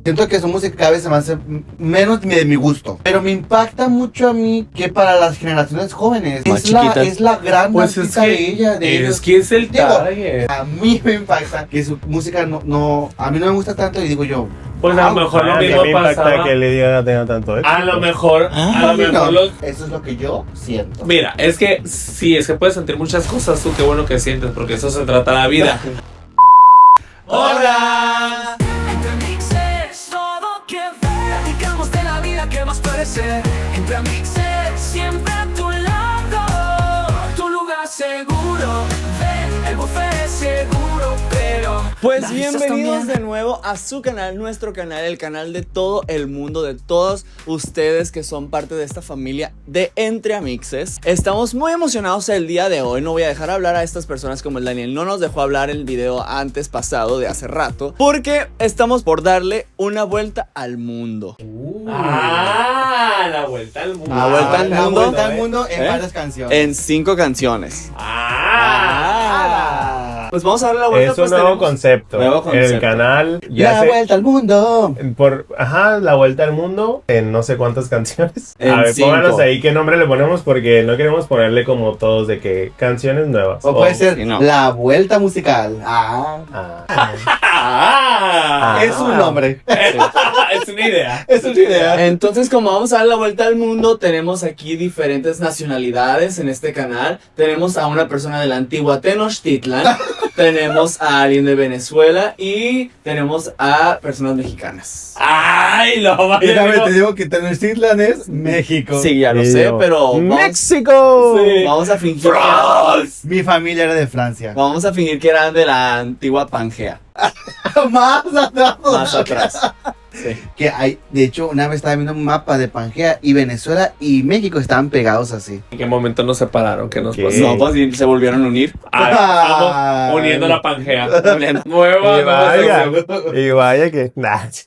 Siento que su música cada vez se me hace menos de mi gusto. Pero me impacta mucho a mí que para las generaciones jóvenes es la gran pues artista de ella. Que es el target. A mí me impacta que su música no a mí no me gusta tanto y digo yo. Pues a lo mejor lo mismo me impacta pasaba. que Lady Gaga tenga tanto éxito. A lo mejor Eso es lo que yo siento. Mira, es que sí, es que puedes sentir muchas cosas, tú qué bueno que sientes, porque eso se trata la vida. ¡Hola! Entre mixes, todo que platicamos de la vida que más puede ser. Entre mixes, siempre a tu lado, tu lugar seguro. Ven, el buffet es seguro, pero pues bienvenidos de nuevo a su canal, nuestro canal, el canal de todo el mundo, de todos ustedes que son parte de esta familia de Entre Amixes. Estamos muy emocionados el día de hoy. No voy a dejar hablar a estas personas como el Daniel no nos dejó hablar el video antes pasado de hace rato, porque estamos por darle una vuelta al mundo. La vuelta al mundo. La vuelta al mundo en varias canciones. En 5 canciones. Pues vamos a darle la vuelta. Es un nuevo concepto. El canal ya vuelta al mundo. La vuelta al mundo en no sé cuántas canciones. En a ver, 5. pónganos ahí qué nombre le ponemos porque no queremos ponerle como todos de que canciones nuevas. O puede ser sí, no. la vuelta musical. Es un nombre. Es una idea. Es una idea. Entonces, como vamos a dar la vuelta al mundo, tenemos aquí diferentes nacionalidades en este canal. Tenemos a una persona de la antigua Tenochtitlan, tenemos a alguien de Venezuela y tenemos a personas mexicanas. ¡Ay, lo va Déjame te digo que Tenochtitlan es México. Sí, ya lo sé, pero ¡México! vamos a fingir Mi familia era de Francia. vamos a fingir que eran de la antigua Pangea. Más atrás. Más atrás. Sí. Que hay, de hecho, una vez estaba viendo un mapa de Pangea y Venezuela y México estaban pegados así. ¿En qué momento nos separaron? ¿Qué nos ¿Qué? pasó? No, pues y se volvieron a unir. Estamos uniendo la Pangea. Uniendo. Nueva sección. Y vaya que...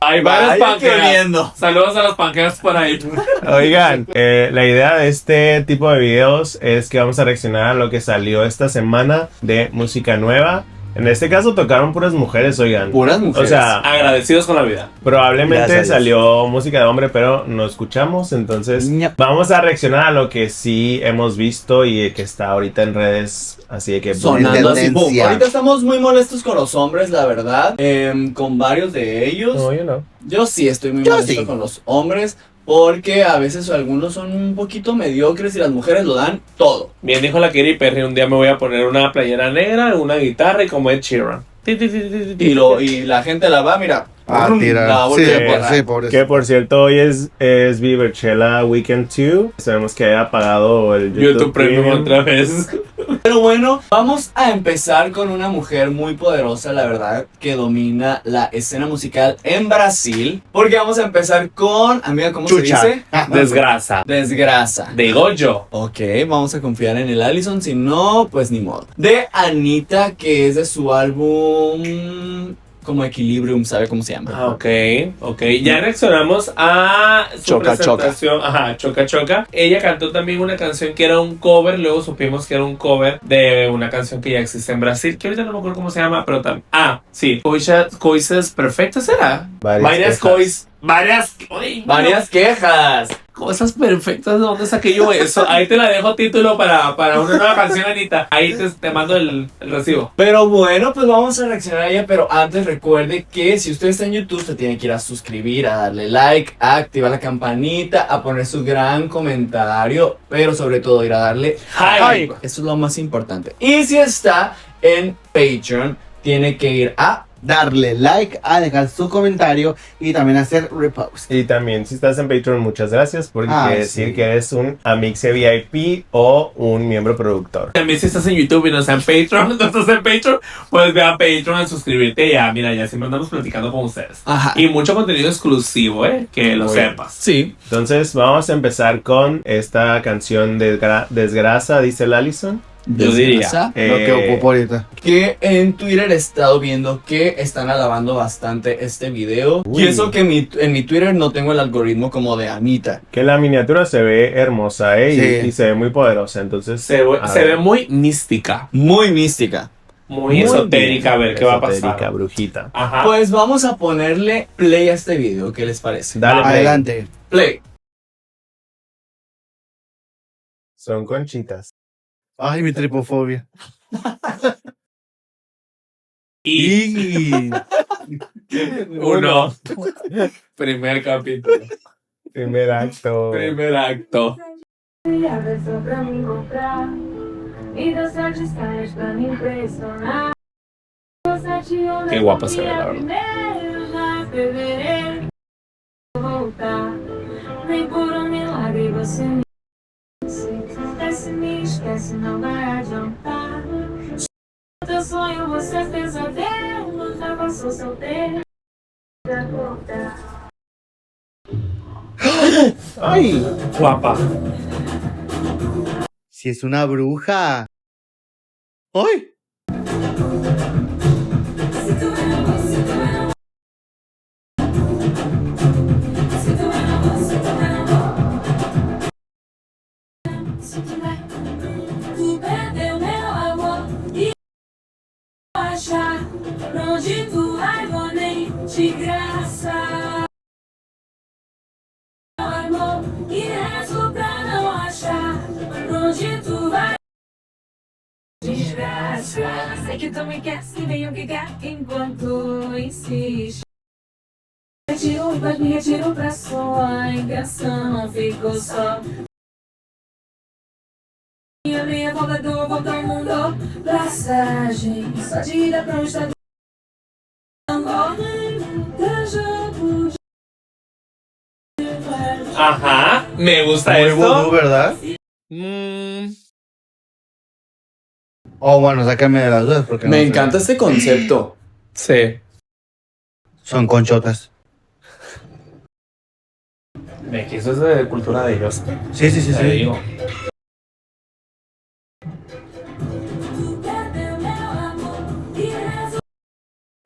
Hay varias Vaya que Pangeas. uniendo. Saludos a las Pangeas por ahí. Oigan, la idea de este tipo de videos es que vamos a reaccionar a lo que salió esta semana de música nueva. En este caso tocaron puras mujeres, oigan. Puras mujeres. O sea, Agradecidos con la vida. probablemente Gracias a Dios. salió música de hombre, pero no escuchamos. Entonces, Ñap. vamos a reaccionar a lo que sí hemos visto y que está ahorita en redes. Así de que sonando así, boom. tendencia. Ahorita estamos muy molestos con los hombres, la verdad. Con varios de ellos. No, yo no. Yo sí estoy muy Yo molesto sí. con los hombres. Porque a veces algunos son un poquito mediocres y las mujeres lo dan todo. Bien dijo la Katy Perry, un día me voy a poner una playera negra, una guitarra y como Ed Sheeran. Y la gente la va, mira. A tirar. La Sí, vuelve a borrar. sí, por eso. Que por cierto, hoy es Viverchella Weekend 2. Esperemos que haya pagado el YouTube Premium otra vez. Pero bueno, vamos a empezar con una mujer muy poderosa, la verdad, que domina la escena musical en Brasil. Porque vamos a empezar con, amiga, ¿cómo Chucha. se dice? Desgrasa. Desgrasa. Digo yo. Ok, vamos a confiar en el Allison, si no, pues ni modo. De Anita, que es de su álbum como Equilibrium, ¿sabe cómo se llama? Ok. Ya reaccionamos a su Choca, presentación. Ajá, Choca Choca. Ella cantó también una canción que era un cover. Luego supimos que era un cover de una canción que ya existe en Brasil. Que ahorita no me acuerdo cómo se llama, pero también. Sí. Coisas Perfectas será. Varias Varias quejas. Cosas perfectas, ¿de dónde saqué yo eso? Ahí te la dejo título para una nueva canción, Anita. Ahí te mando el recibo. Pero bueno, pues vamos a reaccionar a ella, pero antes recuerde que si usted está en YouTube, se tiene que ir a suscribir, a darle like, a activar la campanita, a poner su gran comentario, pero sobre todo ir a darle Like. Eso es lo más importante. Y si está en Patreon, tiene que ir a Darle like, a dejar su comentario y también hacer repost. Y también si estás en Patreon, muchas gracias porque quiere decir sí. que eres un Amixe VIP o un miembro productor. También si estás en YouTube y no estás en Patreon, pues ve a Patreon a suscribirte y ya, mira, ya siempre andamos platicando con ustedes. Ajá. Y mucho contenido exclusivo, que lo Muy bien. sepas. Sí. Entonces vamos a empezar con esta canción de Desgrasa, dice el Allison. Yo diría. Lo que ocupo ahorita. Que en Twitter he estado viendo que están alabando bastante este video. Uy. Y eso que en mi Twitter no tengo el algoritmo como de Anita. Que la miniatura se ve hermosa, Sí. y se ve muy poderosa, entonces Se a ve ver. muy mística. Muy mística. muy esotérica, a ver qué va a Esotérica, pasar. brujita. Ajá. Pues vamos a ponerle play a este video, ¿qué les parece? Dale, play. Adelante. Play. Son conchitas. Ay, mi tripofobia. Y Y... uno. Primer capítulo. Primer acto. Primer acto. Abraçou pra me encontrar e deu certo estar pra me impressionar. Qué guapa se ve, la verdad. Primeiro já fevereiro voltar. Nem por um milagre você me esquece, não vai adiantar. Teu sonho você fez adeus, já passou solteiro pra cortar. ¡Ay! Guapa. Si es una bruja. ¡Ay! Tu perdeu meu amor e achar pra onde tu vai, vou nem de graça. Meu amor, e rezo pra não achar pra onde tu vai. Desgraça, sei que tu me quer, se venho que quer enquanto insiste. Me retirou pra sua intenção, ficou só. Minha volta do volta ao mundo. Passagem, só de ida pra um estado. Ajá. Me gusta Muy esto. vudú, ¿verdad? Oh, bueno, sácame de las dudas porque no Me sé. encanta este concepto. Sí. Son conchotas. Me que eso es de cultura de ellos. Sí, sí, sí, Te sí. digo.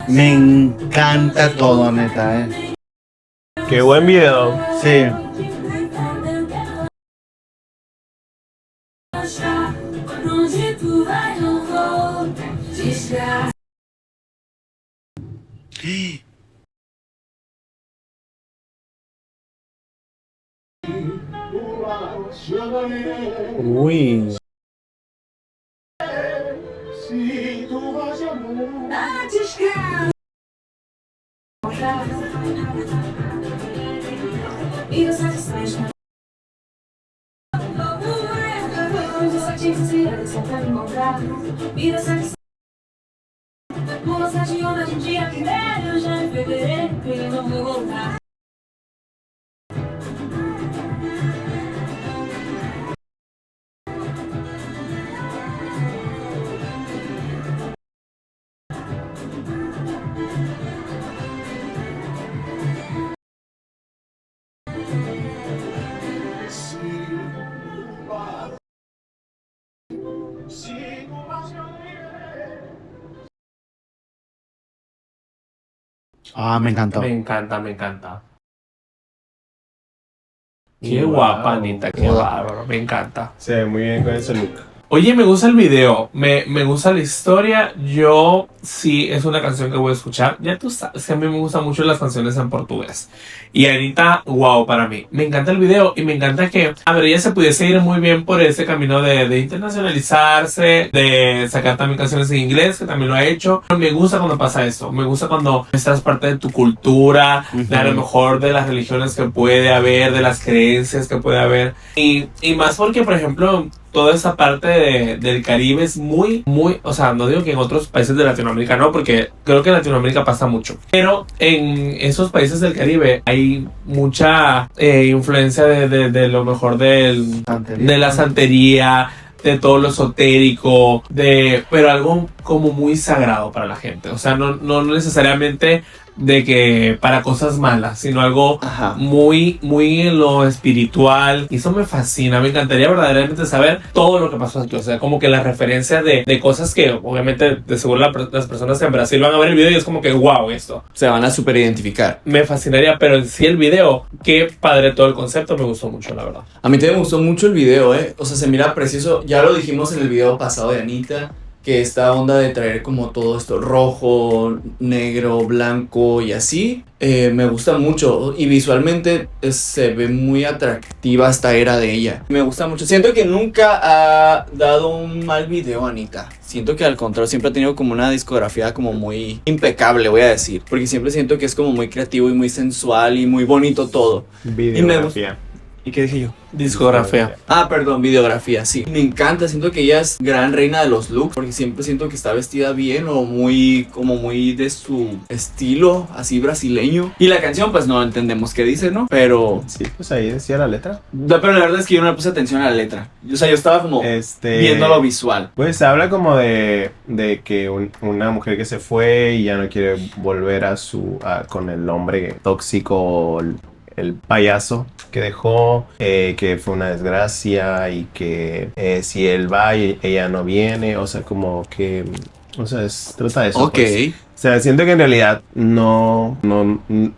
Me encanta todo, neta, ¡Qué buen video! Sí. Onde tu vai, não vou. Desgraça. ¡Uy! Ah, desgraça. E eu satisfaz. Eu só te desvia, só pra me encontrar. E eu satisfaz. Moça de onda de um dia primeiro, já em fevereiro, e não vou voltar. Ah, me encantó. Me encanta, me encanta. Qué guapa, Anita, qué bárbaro. Me encanta. Se ve muy bien con ese look. Oye, me gusta el video, me gusta la historia. Yo sí es una canción que voy a escuchar. Ya tú sabes que a mí me gustan mucho las canciones en portugués. Y Anita, wow, para mí. Me encanta el video y me encanta que, a ver, ella se pudiese ir muy bien por ese camino de internacionalizarse, de sacar también canciones en inglés, que también lo ha hecho. Pero me gusta cuando pasa eso. Me gusta cuando estás parte de tu cultura, de a lo mejor de las religiones que puede haber, de las creencias que puede haber. Y más porque, por ejemplo, toda esa parte del Caribe es muy, o sea, no digo que en otros países de Latinoamérica no, porque creo que en Latinoamérica pasa mucho, pero en esos países del Caribe hay mucha influencia de lo mejor de la santería, de todo lo esotérico, pero algo como muy sagrado para la gente, o sea, no necesariamente de que para cosas malas, sino algo Ajá. muy en lo espiritual. Y eso me fascina. Me encantaría verdaderamente saber todo lo que pasó aquí. O sea, como que la referencia de cosas que obviamente de seguro las personas en Brasil van a ver el video y es como que wow, esto. Se van a super identificar. Me fascinaría, pero en sí el video, qué padre todo el concepto, me gustó mucho, la verdad. A mí también me gustó mucho el video, O sea, se mira precioso. Ya lo dijimos en el video pasado de Anita. que esta onda de traer como todo esto rojo, negro, blanco y así, me gusta mucho y visualmente se ve muy atractiva esta era de ella. Me gusta mucho. Siento que nunca ha dado un mal video, Anita. Siento que al contrario siempre ha tenido como una discografía como muy impecable, voy a decir, porque siempre siento que es como muy creativo y muy sensual y muy bonito todo. Videografía. ¿Y qué dije yo? Discografía. Ah, perdón, videografía, sí. Me encanta, siento que ella es gran reina de los looks, porque siempre siento que está vestida bien o muy, como muy de su estilo, así brasileño. Y la canción, pues no entendemos qué dice, ¿no? Pero Sí, pues ahí decía la letra. pero la verdad es que yo no le puse atención a la letra. O sea, yo estaba como viendo lo visual. Pues habla como de que una mujer que se fue y ya no quiere volver con el hombre tóxico, el payaso que dejó, que fue una desgracia y que si él va y ella no viene, o sea, como que, o sea, trata de eso. Ok. Pues. O sea, siento que en realidad no,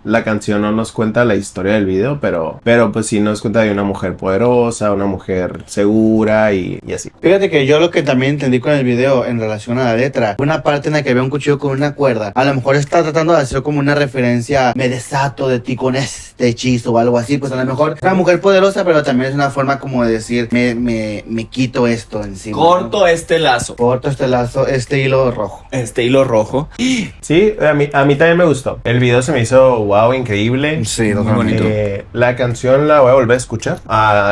la canción no nos cuenta la historia del video, pero pues sí nos cuenta de una mujer poderosa, una mujer segura y así. Fíjate que yo lo que también entendí con el video en relación a la letra, una parte en la que ve un cuchillo con una cuerda, a lo mejor está tratando de hacer como una referencia, me desato de ti con este hechizo o algo así, pues a lo mejor es una mujer poderosa, pero también es una forma como de decir, me quito esto encima. Corto este lazo. Corto este lazo, este hilo rojo. Este hilo rojo. Sí, a mí también me gustó. El video se me hizo wow, increíble. Sí, Muy bonito. La canción la voy a volver a escuchar.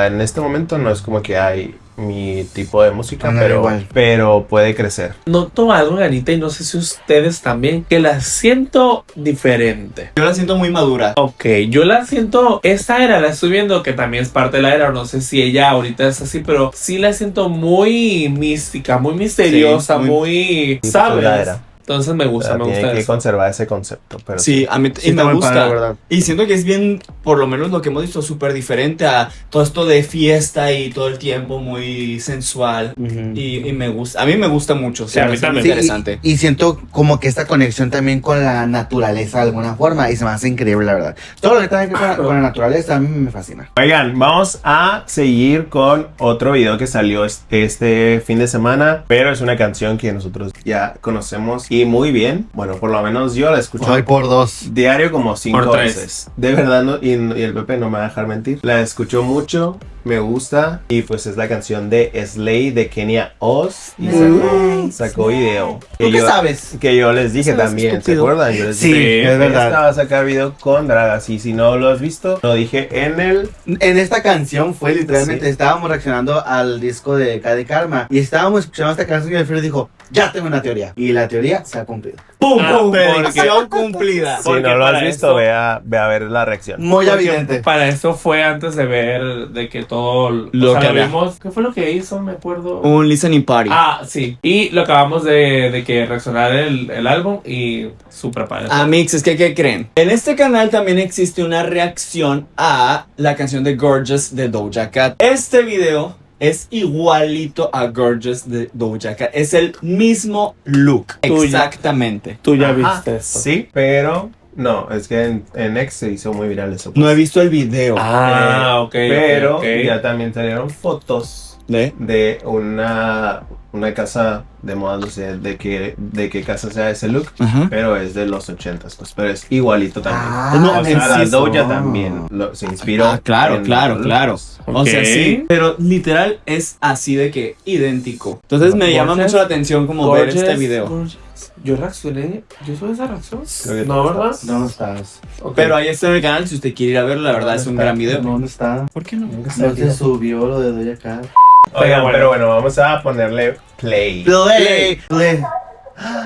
En este momento no es como que hay mi tipo de música, Ándale, igual. pero puede crecer. Noto algo, Anita, y no sé si ustedes también, que la siento diferente. Yo la siento muy madura. Ok, yo la siento, esta era, la estoy viendo que también es parte de la era, no sé si ella ahorita es así, pero sí la siento muy mística, muy misteriosa, Sí, muy, Sí, ¿sabes? la era. Entonces me gusta, me Tiene gusta que eso. conservar ese concepto. Pero Sí, a mí Sí, y está me muy padre, gusta. la verdad. Y siento que es bien, por lo menos lo que hemos visto, súper diferente a todo esto de fiesta y todo el tiempo muy sensual. Y me gusta, a mí me gusta mucho. Sí, a mí me hace también. muy interesante. Y siento como que esta conexión también con la naturaleza de alguna forma y se me hace increíble, la verdad. Todo lo que tiene que ver con la naturaleza a mí me fascina. Oigan, vamos a seguir con otro video que salió este fin de semana, pero es una canción que nosotros ya conocemos y muy bien. Bueno, por lo menos yo la escucho Hoy por dos. diario como 5 Por 3. veces. De verdad, y el Pepe no me va a dejar mentir. La escucho mucho, me gusta y pues es la canción de Slay de Kenia Oz y sacó video. ¿Tú qué sabes? Que yo les dije Sabes, también, ¿se estúpido. acuerdan? Yo les Sí, dije, es verdad. esta va a sacar video con dragas y si no lo has visto, lo dije en el... En esta canción fue literalmente, Sí. estábamos reaccionando al disco de Cade Karma y estábamos escuchando esta canción y Alfredo dijo, ya tengo una teoría. Y la teoría se ha cumplido. ¡Pum! Ah, ¡Pum! porque- Predicción cumplida. Si Porque no lo has para visto, eso- ve a ver la reacción. Muy Porque evidente. Para eso fue antes de ver de que todo Lo que había. vimos. ¿Qué fue lo que hizo? Me acuerdo. Un listening party. Ah, sí. Y lo acabamos de que reaccionar el álbum y súper padre. Amix, es que ¿qué creen? En este canal también existe una reacción a la canción de Gorgeous de Doja Cat. Este video es igualito a Gorgeous de Doja Cat. Es el mismo look. Tuyo. Exactamente. Tú ya Ajá, viste esto. Sí, pero no, es que en X se hizo muy viral eso. No he visto el video. Ah, ok. Pero ok. ya también salieron fotos ¿De? de una casa de moda, no sé de qué casa sea ese look, Ajá. pero es de los 80s, pues, pero es igualito también. Ah, no, O sea, la insisto. Doja también se inspiró. Ah, claro, en claro, los claro. looks. O sea, Ok. sí, pero literal es así de que idéntico. Entonces me llama Gorgeous- mucho la atención como ver este Gorgeous- video. Gorgeous. Yo reaccioné. ¿Yo soy esa reacción? Creo que No, ¿verdad? ¿Dónde estás? Ok. Pero ahí está en el canal si usted quiere ir a verlo, la verdad es un gran video. ¿Dónde está? ¿Por qué no? No se subió lo de Doja Cat. Oigan, bueno. pero bueno, vamos a ponerle play. Play.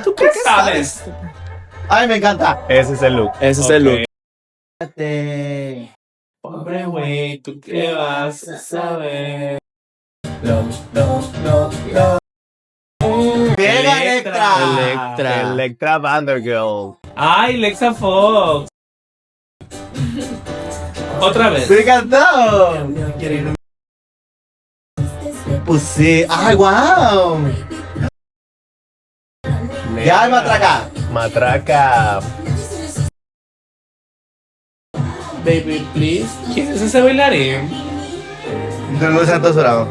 ¿Tú qué sabes? Ay, me encanta. Ese es el look. Ese es el Ok. look. Pobre güey, ¿tú qué vas a saber? ¡Mega Electra! Electra Vandergirl. ¡Ay, Lexa Fox! Otra vez. ¡Me encantó! Pues sí. ¡Ay, wow! ¡Ya, matraca! Matraca. Baby, please. ¿Quién es ese bailarín? Don Santos Bravo.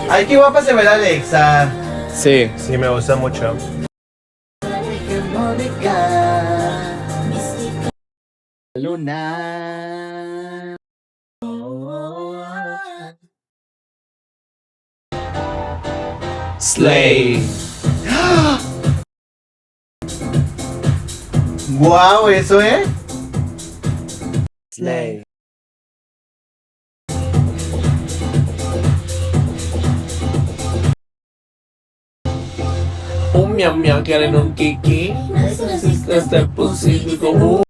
¡Ay, qué guapa se ve la Alexa! Sí. Sí, me gusta mucho. Luna. Slay. Wow, eso Slay. Un miau miau quieren un kiki. Este posible como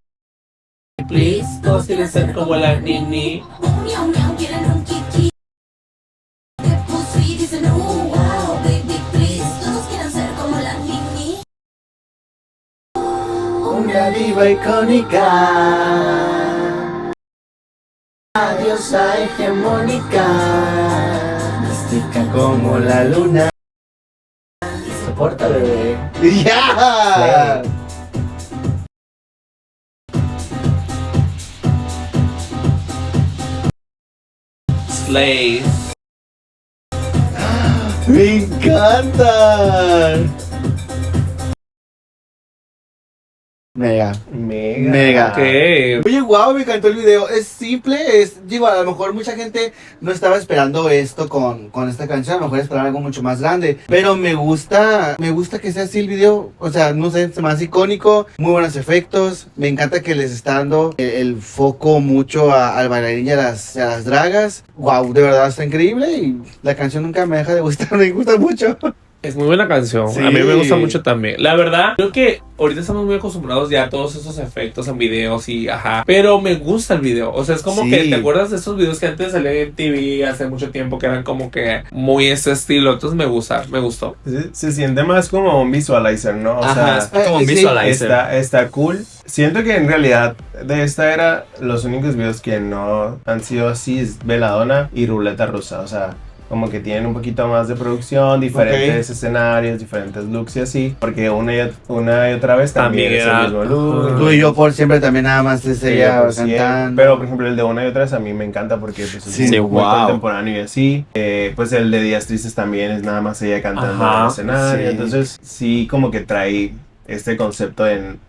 please. Todos quieren ser como la Nini. Miau, miau, quieren un kiki. De pussy dicen, wow, baby, please. Todos quieren ser como la Nini. una diva icónica. Diosa hegemónica. Mística como la luna. Soporta, bebé. ¡Ya! Slay. ¡Me encantan! Mega. Mega. Ok. Oye, wow, me encantó el video. Es simple, digo, a lo mejor mucha gente no estaba esperando esto con esta canción, a lo mejor esperaban algo mucho más grande. Pero me gusta que sea así el video. O sea, no sé, se me hace icónico, muy buenos efectos. Me encanta que les está dando el foco mucho al bailarín y a las dragas. Wow, de verdad está increíble y la canción nunca me deja de gustar, me gusta mucho. Es muy buena canción. Sí. A mí me gusta mucho también. La verdad, creo que ahorita estamos muy acostumbrados ya a todos esos efectos en videos y ajá. Pero me gusta el video. O sea, es como Sí. que te acuerdas de esos videos que antes salían en TV hace mucho tiempo que eran como que muy ese estilo. Entonces me gusta, me gustó. Se siente más como un visualizer, ¿no? O Ajá, sea, es como un sí, visualizer. está cool. Siento que en realidad de esta era los únicos videos que no han sido así es Veladona y Ruleta Rusa. O sea, como que tienen un poquito más de producción, diferentes escenarios, diferentes looks y así. Porque una y otra vez también es el era- mismo look. Tú y yo por siempre también nada más es Sí, ella por siempre. cantando. Pero por ejemplo el de una y otra vez a mí me encanta porque pues, es Sí, muy, muy wow. contemporáneo y así. Pues el de Días Tristes también es nada más ella cantando Ajá, en el escenario. sí. Entonces sí como que trae este concepto en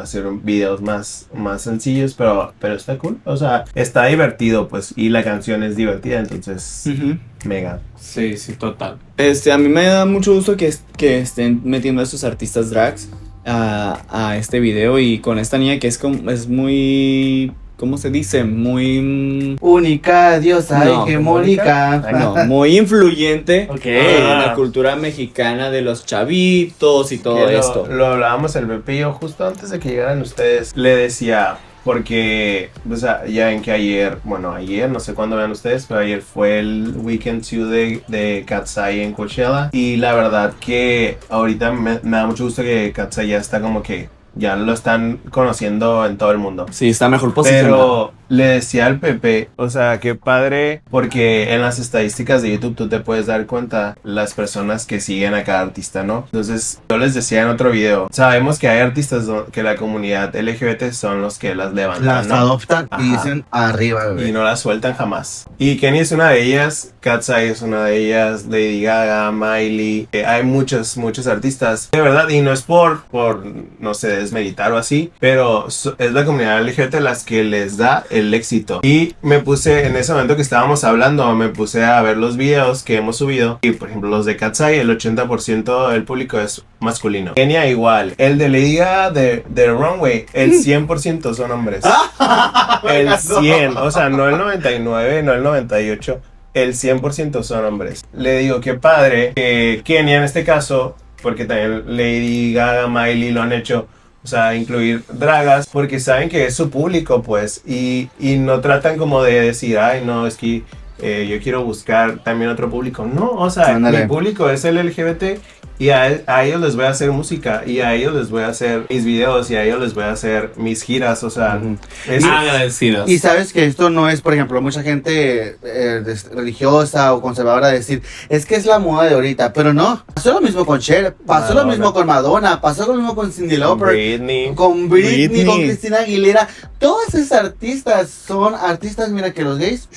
hacer videos más sencillos, pero está cool. O sea, está divertido pues y la canción es divertida, entonces Ujú. mega. Sí, sí, total. A mí me da mucho gusto que estén metiendo a estos artistas drags a este video y con esta niña que es muy, ¿cómo se dice? Muy, Única, diosa, No, hegemónica. no, muy influyente Ok. en la cultura mexicana de los chavitos y todo Que esto. Lo hablábamos el Pepe y yo justo antes de que llegaran ustedes. Le decía, porque o sea, ya ven que ayer, no sé cuándo vean ustedes, pero ayer fue el Weekend 2 de Cat's Eye en Coachella. Y la verdad que ahorita me da mucho gusto que Cat's Eye ya está como que ya lo están conociendo en todo el mundo. Sí, está mejor posicionado. Pero le decía al Pepe, o sea, qué padre, porque en las estadísticas de YouTube tú te puedes dar cuenta las personas que siguen a cada artista, ¿no? Entonces, yo les decía en otro video, sabemos que hay artistas que la comunidad LGBT son los que las levantan, Las ¿no? adoptan y Ajá. dicen arriba, Y bebé. no las sueltan jamás. Y Kenny es una de ellas, Cat's Eye es una de ellas, Lady Gaga, Miley, hay muchos artistas, de verdad, y no es por no sé, desmeritar o así, pero es la comunidad LGBT las que les da el éxito. Y me puse, en ese momento que estábamos hablando, me puse a ver los videos que hemos subido, y por ejemplo los de Cat's Eye, el 80% del público es masculino. Kenia igual, el de Lady Gaga de Runway, el 100% son hombres. El 100, o sea, no el 99, no el 98, el 100% son hombres. Le digo, qué padre que Kenia en este caso, porque también Lady Gaga, Miley lo han hecho, o sea, incluir dragas, porque saben que es su público, pues, y no tratan como de decir, ay, no, es que yo quiero buscar también otro público. No, o sea, Ándale. mi público es el LGBT y a ellos les voy a hacer música y a ellos les voy a hacer mis videos y a ellos les voy a hacer mis giras, o sea, es- Agradecidos. Y sabes que esto no es, por ejemplo, mucha gente religiosa o conservadora decir, es que es la moda de ahorita, pero no. Pasó lo mismo con Cher, pasó lo Madonna. mismo con Madonna, pasó lo mismo con Cyndi Lauper, Britney. con Britney, Britney. con Cristina Aguilera. Todas esas artistas son artistas, mira que los gays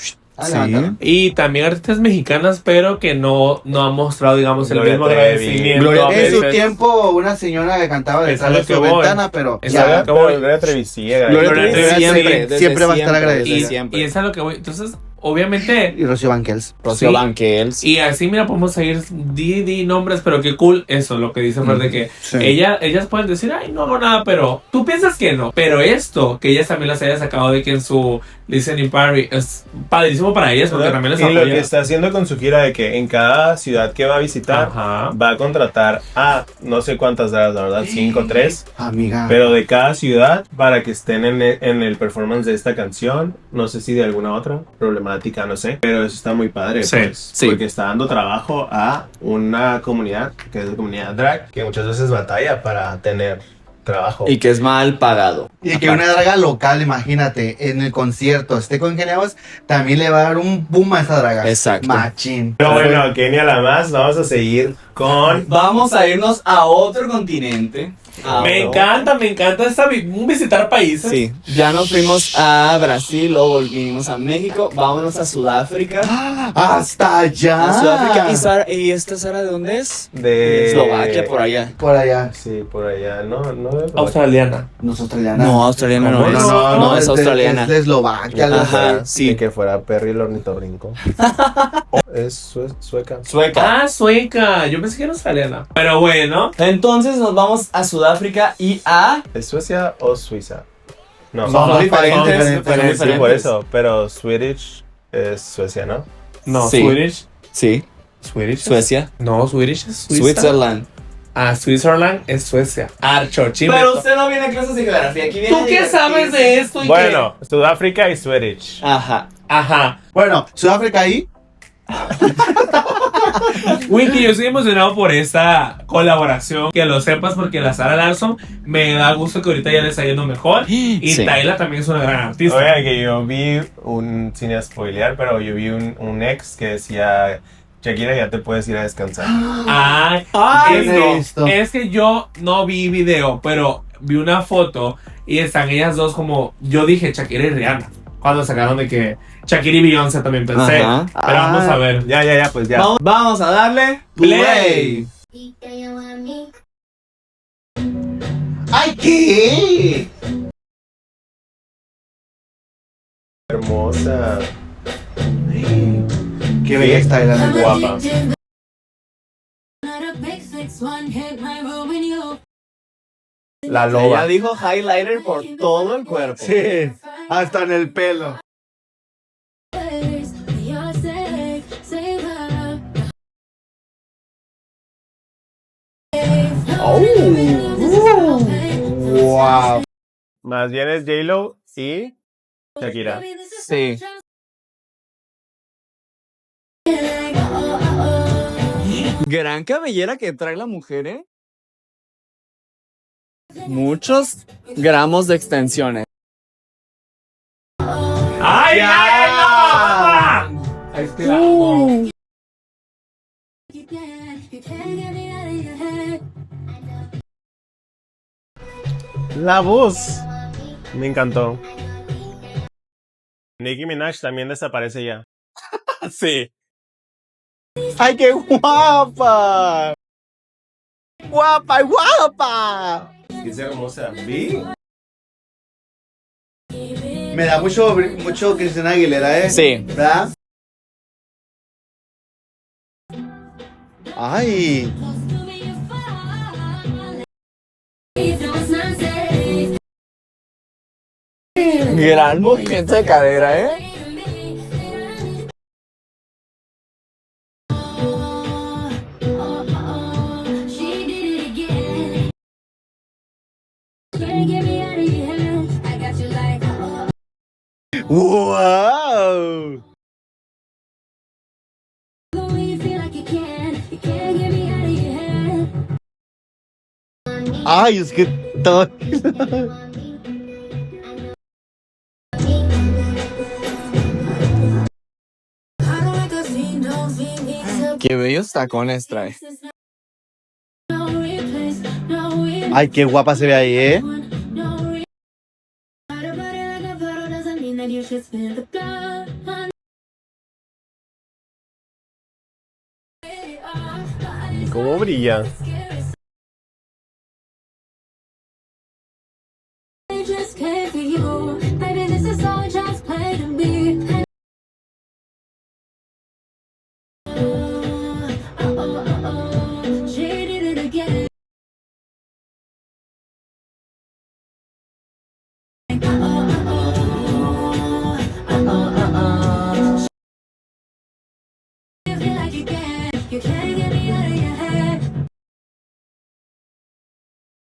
Sí. levántala. Y también artistas mexicanas, pero que no han mostrado, digamos, el Gloria mismo Trevi. agradecimiento. Gloria a Trevi. En su veces. tiempo, una señora que cantaba Es a detrás lo de que su voy. ventana, pero Es ya, a lo que voy. Gloria Trevi sí, Gloria Gloria Trevi Trevi siempre, sí. Siempre va a estar desde agradecida. siempre. Y es a lo que voy. Entonces, obviamente. y Rocío Banquels. Rocío Sí. Banquels. Y así, mira, podemos seguir di nombres, pero qué cool eso, lo que dice Fer, de que Sí. ellas pueden decir, ay, no hago nada, pero tú piensas que no. Pero esto, que ellas también las haya sacado de que en su listening party, es padrísimo para ellas, porque también les y lo apoya. que está haciendo con su gira de que en cada ciudad que va a visitar Ajá. va a contratar a no sé cuántas dragas, la verdad, 5 3, Amiga. pero de cada ciudad para que estén en el performance de esta canción. No sé si de alguna otra problemática, no sé, pero eso está muy padre, Sí, pues, sí. porque está dando trabajo a una comunidad que es la comunidad drag, que muchas veces batalla para tener trabajo. Y que es mal pagado. Y que una draga local, imagínate, en el concierto esté con Kenia West, también le va a dar un boom a esa draga. Exacto. Machín. Pero bueno, Kenia la más, vamos a seguir con... Vamos a irnos a otro continente. Me encanta visitar países. Sí, ya nos fuimos a Brasil, luego volvimos a México, vámonos a Sudáfrica. Hasta allá. A Sudáfrica. ¿Y esta Sara de dónde es? De Eslovaquia, por allá. Por allá. Sí, por allá, no de Australiana. No es australiana. No, australiana no, ¿Cómo es. es? No, es de- australiana. Es de Eslovaquia. algo así. Ajá, Ni sí. que fuera Perry el ornitorrinco. Es sueca. Sueca. Ah, sueca. Yo pensé que era australiana. Pero bueno. Entonces nos vamos a Sudáfrica y a... ¿Es Suecia o Suiza? No, Son diferentes, diferentes. sí, por eso, pero Swedish es Suecia, ¿no? No, Sí. Swedish. Sí, Swedish. Suecia. No, Swedish es Suiza. Switzerland. Ah, Switzerland es Suecia. Archo, chime. Pero usted no viene a clases de geografía, aquí viene ¿Tú a qué sabes divertirse. de esto? Bueno, Sudáfrica y Swedish. Ajá. Ajá. Bueno, Sudáfrica ahí. Winky, yo estoy emocionado por esta colaboración. Que lo sepas porque la Sara Larson me da gusto que ahorita ya le está yendo mejor. Y Sí. Tayla también es una gran artista. Oiga, que yo vi sin spoilear, pero yo vi un ex que decía: Shakira, ya te puedes ir a descansar. Ay, Ay, es, no he visto. es que yo no vi video, pero vi una foto y están ellas dos como, yo dije Shakira y Rihanna. Cuando sacaron de que Shakira y Beyoncé también pensé. Ajá. Pero vamos a ver. Ya, pues ya. Vamos a darle Play. ¡Ay, qué! Hermosa. Qué bella está Tayla. Guapa. La Ella loba. dijo highlighter por todo el cuerpo. Sí, hasta en el pelo. Wow. Más bien es J-Lo y Shakira. Sí. Gran cabellera que trae la mujer, ¿eh? Muchos gramos de extensiones. ¡Ay, ay, no! mamá! Es que la amo. La voz. Me encantó. Nicki Minaj también desaparece ya. Sí. ¡Ay, qué guapa! ¡Guapa, guapa! Es hermosa. ¿Vi? Me da mucho Cristina Aguilera, ¿eh? Sí. ¿Verdad? ¡Ay! Gran movimiento de cadera, ¿eh? ¡Wow! ¡Ay, es que todo! Qué bellos tacones trae. ¡Ay, qué guapa se ve ahí, eh! ¿Cómo brilla? I just came for you. Baby, this is all just play to me. She did it again. You feel like you can't get me out of your head.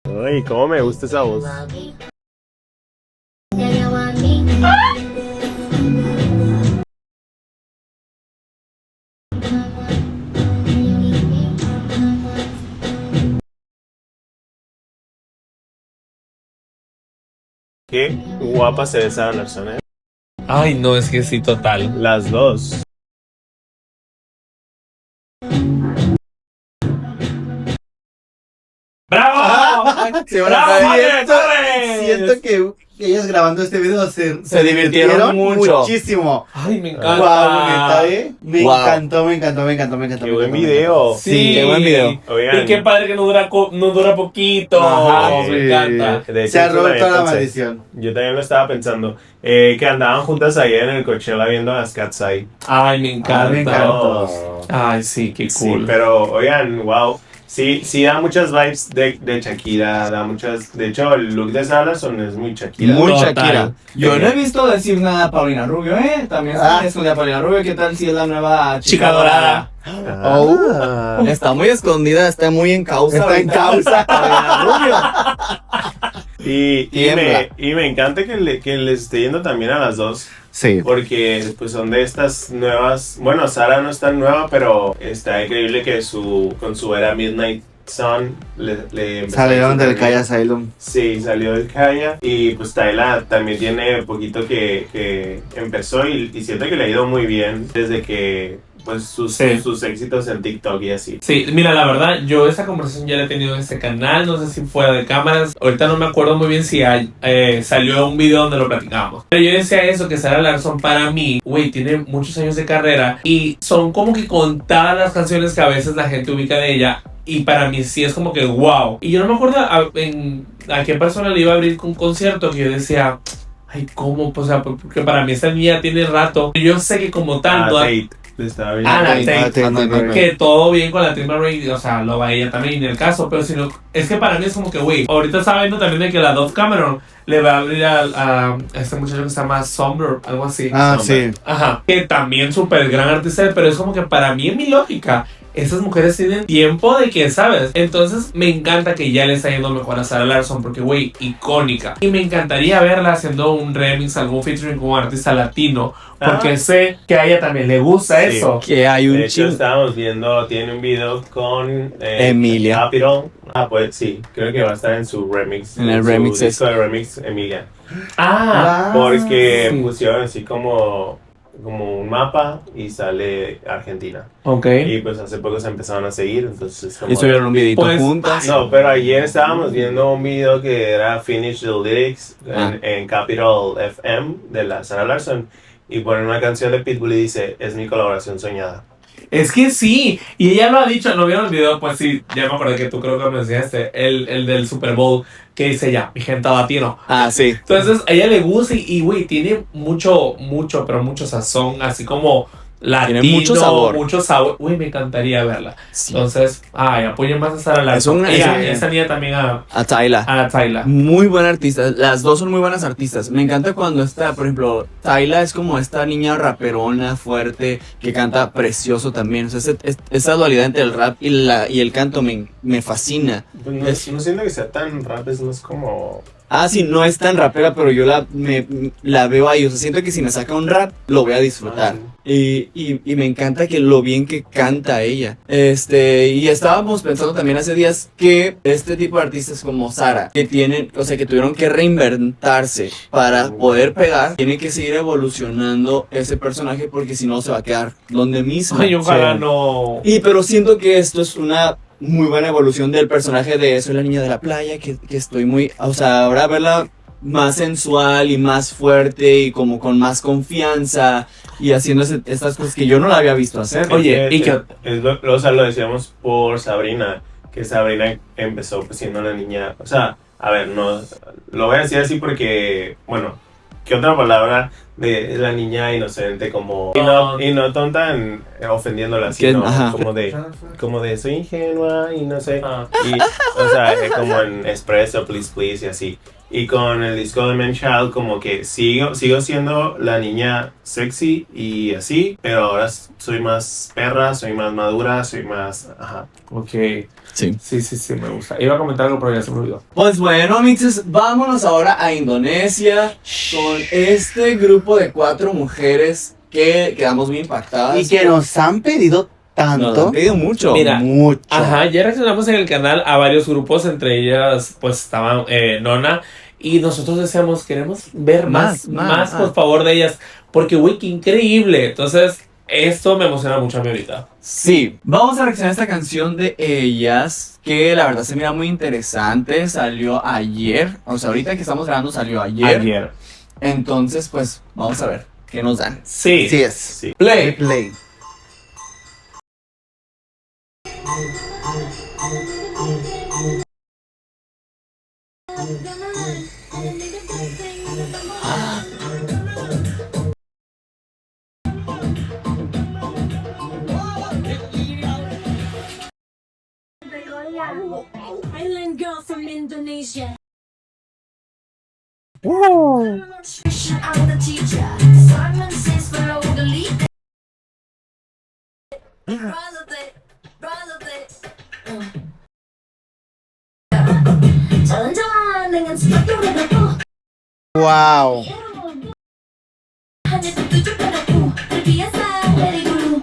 Ay, cómo me gusta esa voz. Qué guapa se ve Sarah Larson, ¿eh? Ay, no, es que sí, total. Las dos. ¡Bravo! Sí, bueno, ¡Bravo, fue- Manuel Torres! Siento que ellos grabando este video se divirtieron mucho. muchísimo. Ay, me encanta. Wow, neta, ¿eh? Me Wow. encantó, me encantó, me encantó, me encantó. Qué me buen encantó, me video. Sí, qué buen video. Oigan. Y qué padre que no dura poquito. Ajá, Me sí. encanta. De hecho, Se ha eso roto también la pensé. maldición. Yo también lo estaba pensando. Que andaban juntas ayer en el Coachella viendo a las Cat's Eye. Ay, me encanta. me encanta. Ay, sí, qué Sí, cool. pero oigan, wow. Sí, sí da muchas vibes de Shakira, da muchas... De hecho, el look de Sarah Larson es muy Shakira. Muy Total. Shakira. Yo no he visto decir nada a Paulina Rubio, ¿eh? También está escondida Paulina Rubio. ¿Qué tal si es la nueva Chica dorada. Ah. Está muy escondida, está muy en causa. Está en causa. Paulina Rubio. Y Tiembla. me encanta que les esté yendo también a las dos. Sí. Porque pues son de estas nuevas. Bueno, Sara no es tan nueva, pero está increíble que con su era Midnight Sun le empezó a Salieron ir del súper Kaya bien. Asylum. Sí, salió del Kaya. Y pues Tyla también tiene poquito que empezó y siento que le ha ido muy bien desde que pues sus éxitos en TikTok y así. Sí, mira, la verdad, yo esa conversación ya la he tenido en este canal, no sé si fuera de cámaras, ahorita no me acuerdo muy bien si salió un video donde lo platicábamos. Pero yo decía eso, que Sarah Larson para mí, güey, tiene muchos años de carrera y son como que contadas las canciones que a veces la gente ubica de ella. Y para mí sí es como que wow. Y yo no me acuerdo a qué persona le iba a abrir un concierto que yo decía... Ay, ¿cómo? O sea, porque para mí esta niña tiene rato. Yo sé que como tal... no Tate. Le estaba viendo. Ah, la Tate, Tate. Tate. Que todo bien con la Team Ray, o sea, lo va ella también en el caso, pero si no, es que para mí es como que, güey, ahorita está viendo también de que la Dove Cameron le va a abrir a este muchacho que se llama Somber, algo así. Ah, Somber. sí. Ajá, que también súper gran artista, pero es como que para mí, en mi lógica, esas mujeres tienen tiempo de que, ¿sabes? Entonces me encanta que ya le está yendo mejor a Sarah Larson porque, güey, icónica. Y me encantaría verla haciendo un remix, algún featuring con un artista latino, porque sé que a ella también le gusta Sí. eso. Que hay De un hecho, chingo. estábamos viendo, tiene un video con Emilia. Capital. Ah, pues sí, creo que va a estar en su remix. En el su remix disco de remix, Emilia. Ah, Porque sí. pusieron así como un mapa y sale Argentina. ok. Y pues hace poco se empezaron a seguir, entonces como... Y subieron un videito Pues, juntas. No, pero ayer estábamos viendo un video que era Finish the Lyrics en Capital FM de la Sarah Larson y ponen una canción de Pitbull y dice, es mi colaboración soñada. Es que sí, y ella lo ha dicho, ¿no vieron el video? Pues sí, ya me acordé que tú creo que me enseñaste, el del Super Bowl, que dice ya, mi gente latino. Ah, sí. Entonces, a ella le gusta y güey, tiene mucho sazón, así como latino, Tiene mucho sabor. Uy, me encantaría verla. Sí. Entonces, apoyen más a Sarah Larson. Es una- Esa niña también a A Tyla. Tyla. Muy buena artista. Las dos son muy buenas artistas. Me encanta cuando está, por ejemplo, Tyla es como esta niña raperona, fuerte, que canta precioso también. O sea, esa dualidad entre el rap y el canto me fascina. Pues no, Es- no siento que sea tan rap, es más como... Ah, sí, no es tan rapera, pero yo la veo ahí. O sea, siento que si me saca un rap, lo voy a disfrutar. Y me encanta que lo bien que canta ella. Y estábamos pensando también hace días que este tipo de artistas como Sara, que tienen, o sea, que tuvieron que reinventarse para poder pegar, tienen que seguir evolucionando ese personaje porque si no se va a quedar donde mismo. Ay, ojalá Sí. no. Pero siento que esto es una muy buena evolución del personaje de Soy la niña de la playa, que estoy muy... O sea, ahora verla más sensual y más fuerte y como con más confianza y haciendo estas cosas que yo no la había visto hacer. Oye, y que- o sea, lo decíamos por Sabrina, que Sabrina empezó pues, siendo una niña, o sea, a ver, no, lo voy a decir así porque, bueno, ¿qué otra palabra de la niña inocente como y no tonta ofendiéndola, sino Ajá. como de soy ingenua y no sé, Ah. y, o sea, como en Espresso, Please Please y así. Y con el disco de Man Child como que sigo siendo la niña sexy y así, pero ahora soy más perra, soy más madura, soy más... Ajá. Ok. Sí. Sí, me gusta. Iba a comentar algo, pero ya se me olvidó. Pues bueno, mixes, vámonos ahora a Indonesia con este grupo de 4 mujeres que quedamos muy impactadas. Y que nos han pedido nos tanto. han pedido mucho. Mira, Mucho. Ajá, ya reaccionamos en el canal a varios grupos, entre ellas pues estaban Nona, y nosotros decíamos, queremos ver más, por favor de ellas, porque güey, qué increíble. Entonces, esto me emociona mucho a mí ahorita. Sí, vamos a reaccionar a esta canción de ellas, que la verdad se mira muy interesante, salió ayer, o sea, ahorita que estamos grabando salió ayer. Entonces, pues, vamos a ver qué nos dan. Sí. Sí es. Sí. Play. Play. Island girl from Indonesia. I'm the teacher. Simon says follow the lead. Jalan-jalan dengan sepatu rodaku. Wow. Hanya tertuju padaku. Terbiasa dari dulu.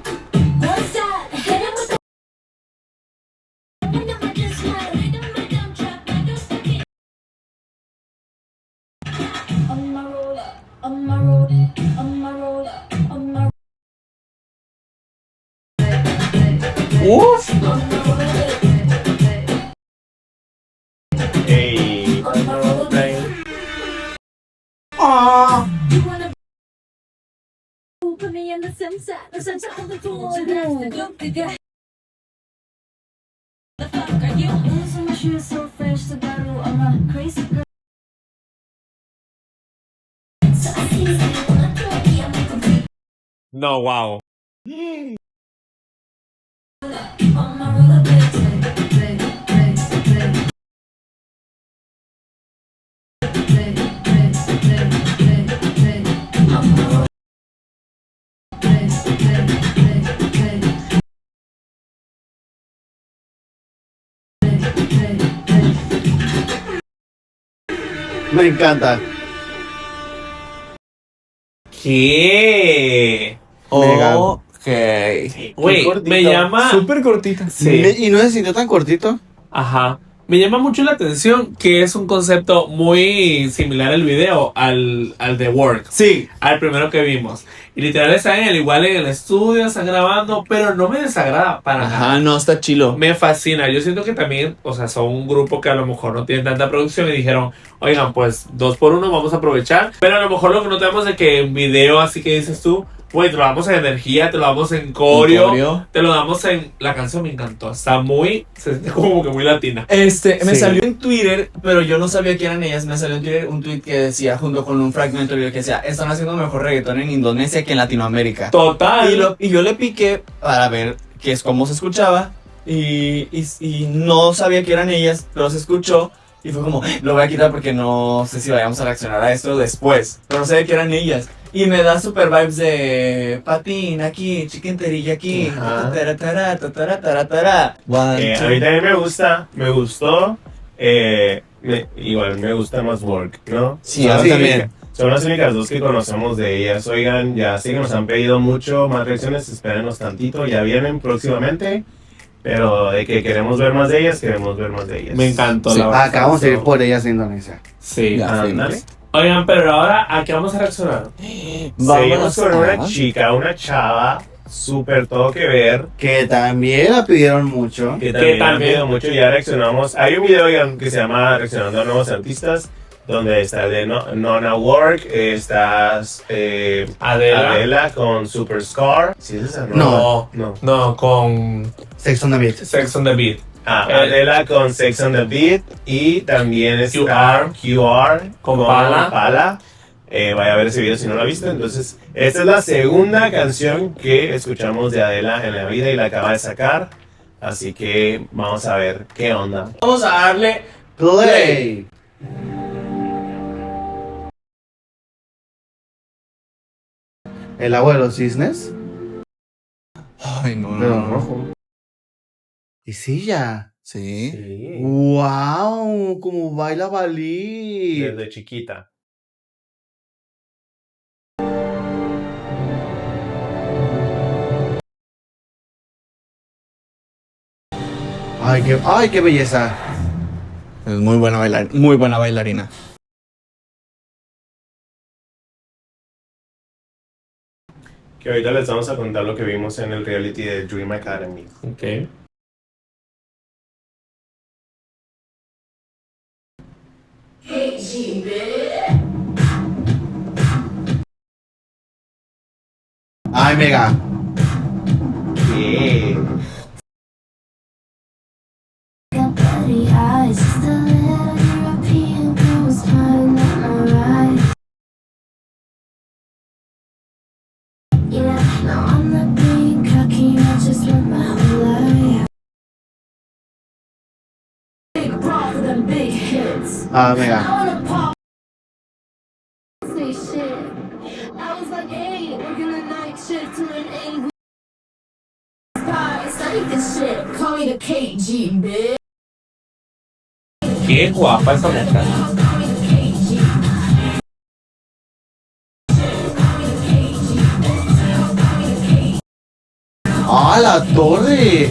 What's that? Hit it with the rhythm of this smile. Rhythm trap. I don't stop it. On my roller, on my roller, on my roller, on my Uf. Hey. on my roller. You wanna put me in the center of the floor. That's the good guy. The fuck are you? So my shoes so fresh, so baru. I'm a crazy girl. So I see you wanna throw me, I'm like a No, wow. on my rollerblades. Me encanta. ¿Qué? Mega. Ok. Güey, cortito. me llama... Súper cortita. Sí. ¿Y no se sintió tan cortito? Ajá. Me llama mucho la atención que es un concepto muy similar al video, al de Work, Sí. al primero que vimos. Y literal están igual en el estudio, están grabando, pero no me desagrada para nada. Ajá, no, está chilo. Me fascina. Yo siento que también, o sea, son un grupo que a lo mejor no tiene tanta producción y dijeron, oigan, pues 2 por 1 vamos a aprovechar. Pero a lo mejor lo que notamos de que en video, así que dices tú, güey, te lo damos en energía, te lo damos en coreo, te lo damos en... La canción me encantó, está muy... Se siente como que muy latina. Me Sí. salió en Twitter, pero yo no sabía que eran ellas. Me salió en Twitter un tweet que decía, junto con un fragmento del video que decía, están haciendo mejor reggaetón en Indonesia que en Latinoamérica. Total. Y yo le piqué para ver qué es cómo se escuchaba. Y no sabía que eran ellas, pero se escuchó. Y fue como, lo voy a quitar porque no sé si vayamos a reaccionar a esto después. Pero no sabía que eran ellas. Y me da super vibes de patín aquí, chicken terilla aquí. Ajá. Taratara, taratara, taratara. One, A two. mí también me gustó. Igual me gusta más Work, ¿no? Sí, Son a las mí únicas- también. Son las únicas 2 que conocemos de ellas. Oigan, ya sé que nos han pedido mucho más reacciones, espérenos tantito, ya vienen próximamente. Pero de que queremos ver más de ellas, queremos ver más de ellas. Me encantó, Sí. la verdad. Acabamos de ir por ellas a Indonesia. Sí. Ya. Ándale. Oigan, pero ahora, ¿a qué vamos a reaccionar? Seguimos con una chica, una chava, súper todo que ver. Que también la pidieron mucho. Que también han también. pedido mucho, ya reaccionamos. Hay un video oigan, que se llama Reaccionando a Nuevos Artistas, donde está el de Nona Work, estás Adela con Super Scar. ¿Sí es esa? No. No, con Sex on the Beach. Sex on the Beat. Adela con Sex on the Beat y también está QR Con Pala. Vaya a ver ese video si no lo ha visto. Entonces, esta es la segunda canción que escuchamos de Adela en la vida y la acaba de sacar. Así que vamos a ver qué onda. Vamos a darle Play. El agua de los cisnes. Ay, no, no, Pero no. rojo. Y sí, ya. Sí. ¡Wow! Como baila Balí. Desde chiquita. ¡Ay, qué belleza! Es muy buena muy buena bailarina. Que ahorita les vamos a contar lo que vimos en el reality de Dream Academy. Ok. ¡Ay, mega! Yeah. Got bloody eyes, just a little European girl was fine at my right. Yeah, no, I'm not being cocky, I just want my whole life. Big bra for them big hits. ¡Ah, mega! I wanna pop. Say shit. I was like, hey, we're gonna night shift to an A. Study this shit. Call me the KG, bitch. Qué guapa esa mujer. Call me the KG. ¡Ah, la torre!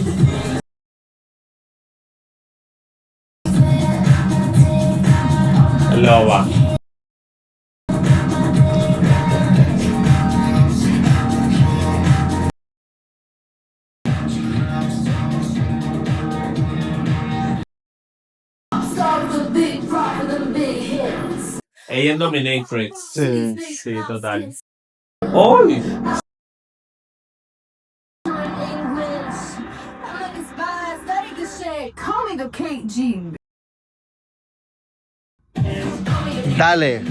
Loba. Start with a big rock with them big hits. Ella es Dominatrix. Sí. Sí, total. ¡Ay! English. I'm like a spy, study this shit. Call me the KG. Dale.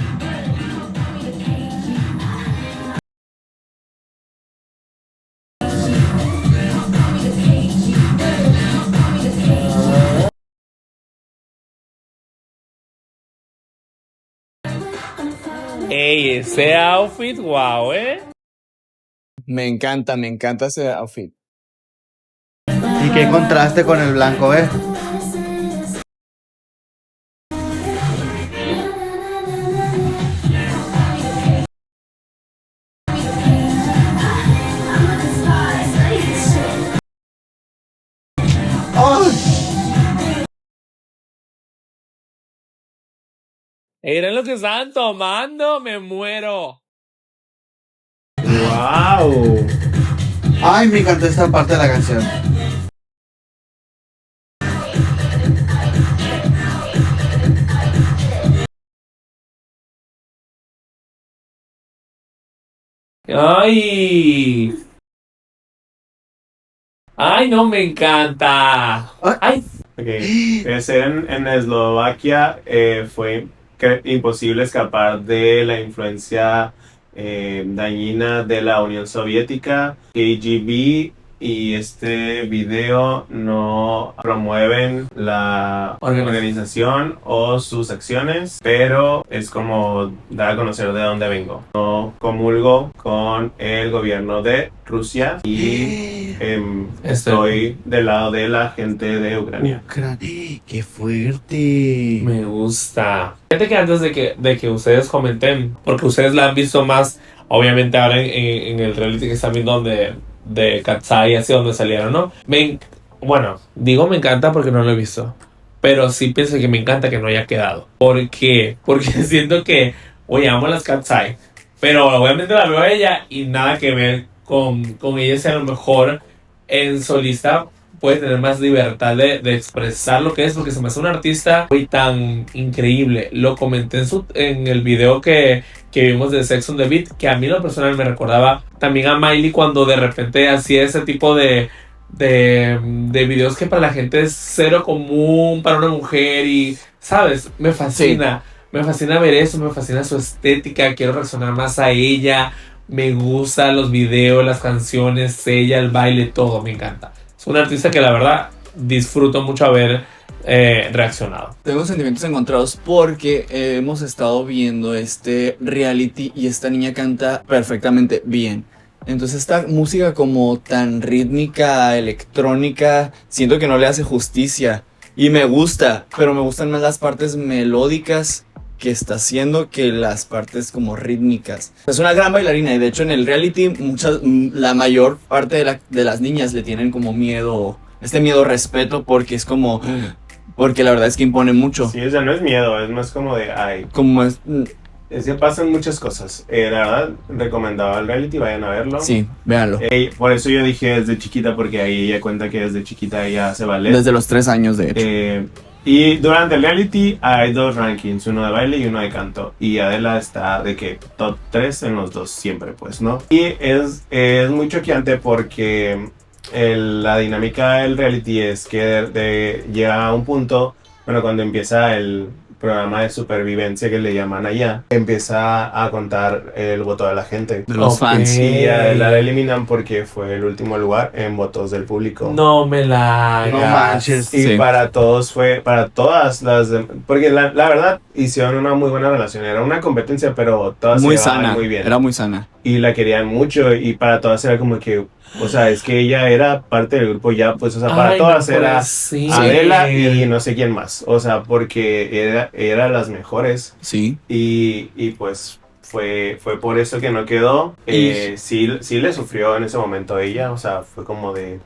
Ey, ese outfit, wow, Me encanta ese outfit. Y qué contraste con el blanco, ¿eh? Era lo que estaban tomando, me muero. ¡Wow! ¡Ay, me encantó esta parte de la canción! Ay. Ay, no, me encanta. Ay. Ok, ser en Eslovaquia fue imposible escapar de la influencia dañina de la Unión Soviética. KGB y este video no promueven la organización o sus acciones, pero es como dar a conocer de dónde vengo. No comulgo con el gobierno de Rusia y estoy del lado de la gente de Ucrania. ¡Qué fuerte! Me gusta. Fíjate que antes de que ustedes comenten, porque ustedes la han visto más, obviamente ahora en el reality que están viendo de Katsai, así donde salieron, ¿no? Bueno, digo me encanta porque no lo he visto, pero sí pienso que me encanta que no haya quedado. ¿Por qué? Porque siento que, oye, amo las Katsai, pero obviamente la veo a ella y nada que ver con ella, si a lo mejor en solista puede tener más libertad de expresar lo que es, porque se me hace un artista muy tan increíble. Lo comenté en el video que vimos de Sex on the Beat, que a mí lo personal me recordaba también a Miley cuando de repente hacía ese tipo de videos que para la gente es cero común para una mujer y, ¿sabes? Me fascina. Me fascina ver eso, me fascina su estética, quiero reaccionar más a ella, me gustan los videos, las canciones, ella, el baile, todo, me encanta. Es un artista que la verdad disfruto mucho haber reaccionado. Tengo sentimientos encontrados porque hemos estado viendo este reality y esta niña canta perfectamente bien. Entonces esta música como tan rítmica, electrónica, siento que no le hace justicia. Y me gusta, pero me gustan más las partes melódicas que está haciendo que las partes como rítmicas. Es una gran bailarina y de hecho en el reality la mayor parte de las niñas le tienen como miedo, este miedo respeto porque es como... Porque la verdad es que impone mucho. Sí, o sea, no es miedo, es más como de, ay, Como es... es que pasan muchas cosas. La verdad, recomendaba el reality, vayan a verlo. Sí, véanlo. Por eso yo dije desde chiquita, porque ahí ella cuenta que desde chiquita ella hace ballet. Desde los 3 años de hecho. Y durante el reality hay 2 rankings, uno de baile y uno de canto. Y Adela está de que top 3 en los 2 siempre, pues, ¿no? Y es muy choqueante porque la dinámica del reality es que llega a un punto, bueno, cuando empieza el programa de supervivencia que le llaman allá, empieza a contar el voto de la gente. De los fans. Y a la eliminan porque fue el último lugar en votos del público. No me la No hagas. manches. Y Sí. para todos para todas las porque la verdad hicieron una muy buena relación, era una competencia pero todas Muy se llevaban sana. muy bien Era muy sana. y la querían mucho y para todas era como que, o sea, es que ella era parte del grupo ya, pues, o sea, para Ay, todas no era puede ser. Adela y no sé quién más, o sea, porque era las mejores Sí. y pues fue por eso que no quedó. Sí le sufrió en ese momento ella, o sea, fue como de...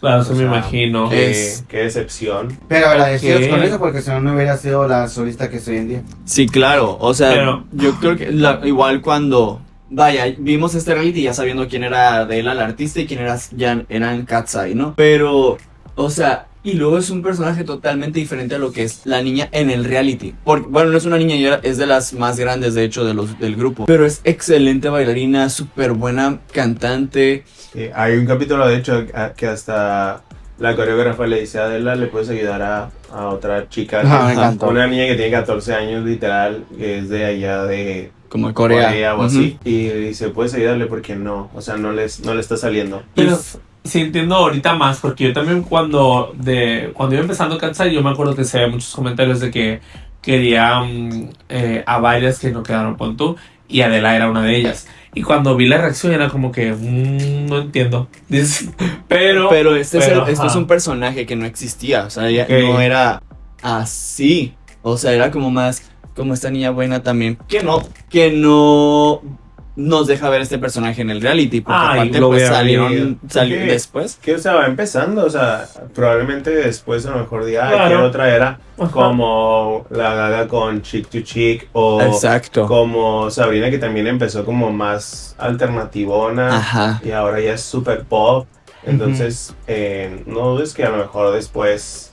Claro, o eso me sea, imagino. Qué decepción. Pero agradecidos Ok. con eso porque si no, no hubiera sido la solista que soy hoy en día. Sí, claro. O sea, Pero- yo creo que igual cuando... Vaya, vimos este reality ya sabiendo quién era Adela, la artista, y quién eran Katsai, ¿no? Pero, o sea, y luego es un personaje totalmente diferente a lo que es la niña en el reality. Porque, bueno, no es una niña, es de las más grandes, de hecho, del grupo. Pero es excelente bailarina, súper buena cantante. Hay un capítulo, de hecho, que hasta la coreógrafa le dice a Adela, ¿le puedes ayudar a otra chica? Ah, me encantó. Una niña que tiene 14 años, literal, que es de allá de Como de Corea. o así. Y dice, ¿puedes ayudarle? Porque no, o sea, no le está saliendo. Pero sí entiendo ahorita más, porque yo también cuando iba empezando Katsai, yo me acuerdo que se había muchos comentarios de que querían a varias que no quedaron con tú, y Adela era una de ellas. Y cuando vi la reacción era como que, no entiendo. Pero este es ajá. un personaje que no existía. O sea, ella Ok. no era así. O sea, era como más como esta niña buena también. Que no nos deja ver este personaje en el reality. Porque Ay, aparte lo pues voy a salieron ver. después. Que, o sea, va empezando, o sea, probablemente después a lo mejor diga, ay, Claro. quiero traer a Ajá. como la Gaga con Chick to Chick o Exacto. como Sabrina, que también empezó como más alternativona Ajá. y ahora ya es super pop. Entonces, no dudes que a lo mejor después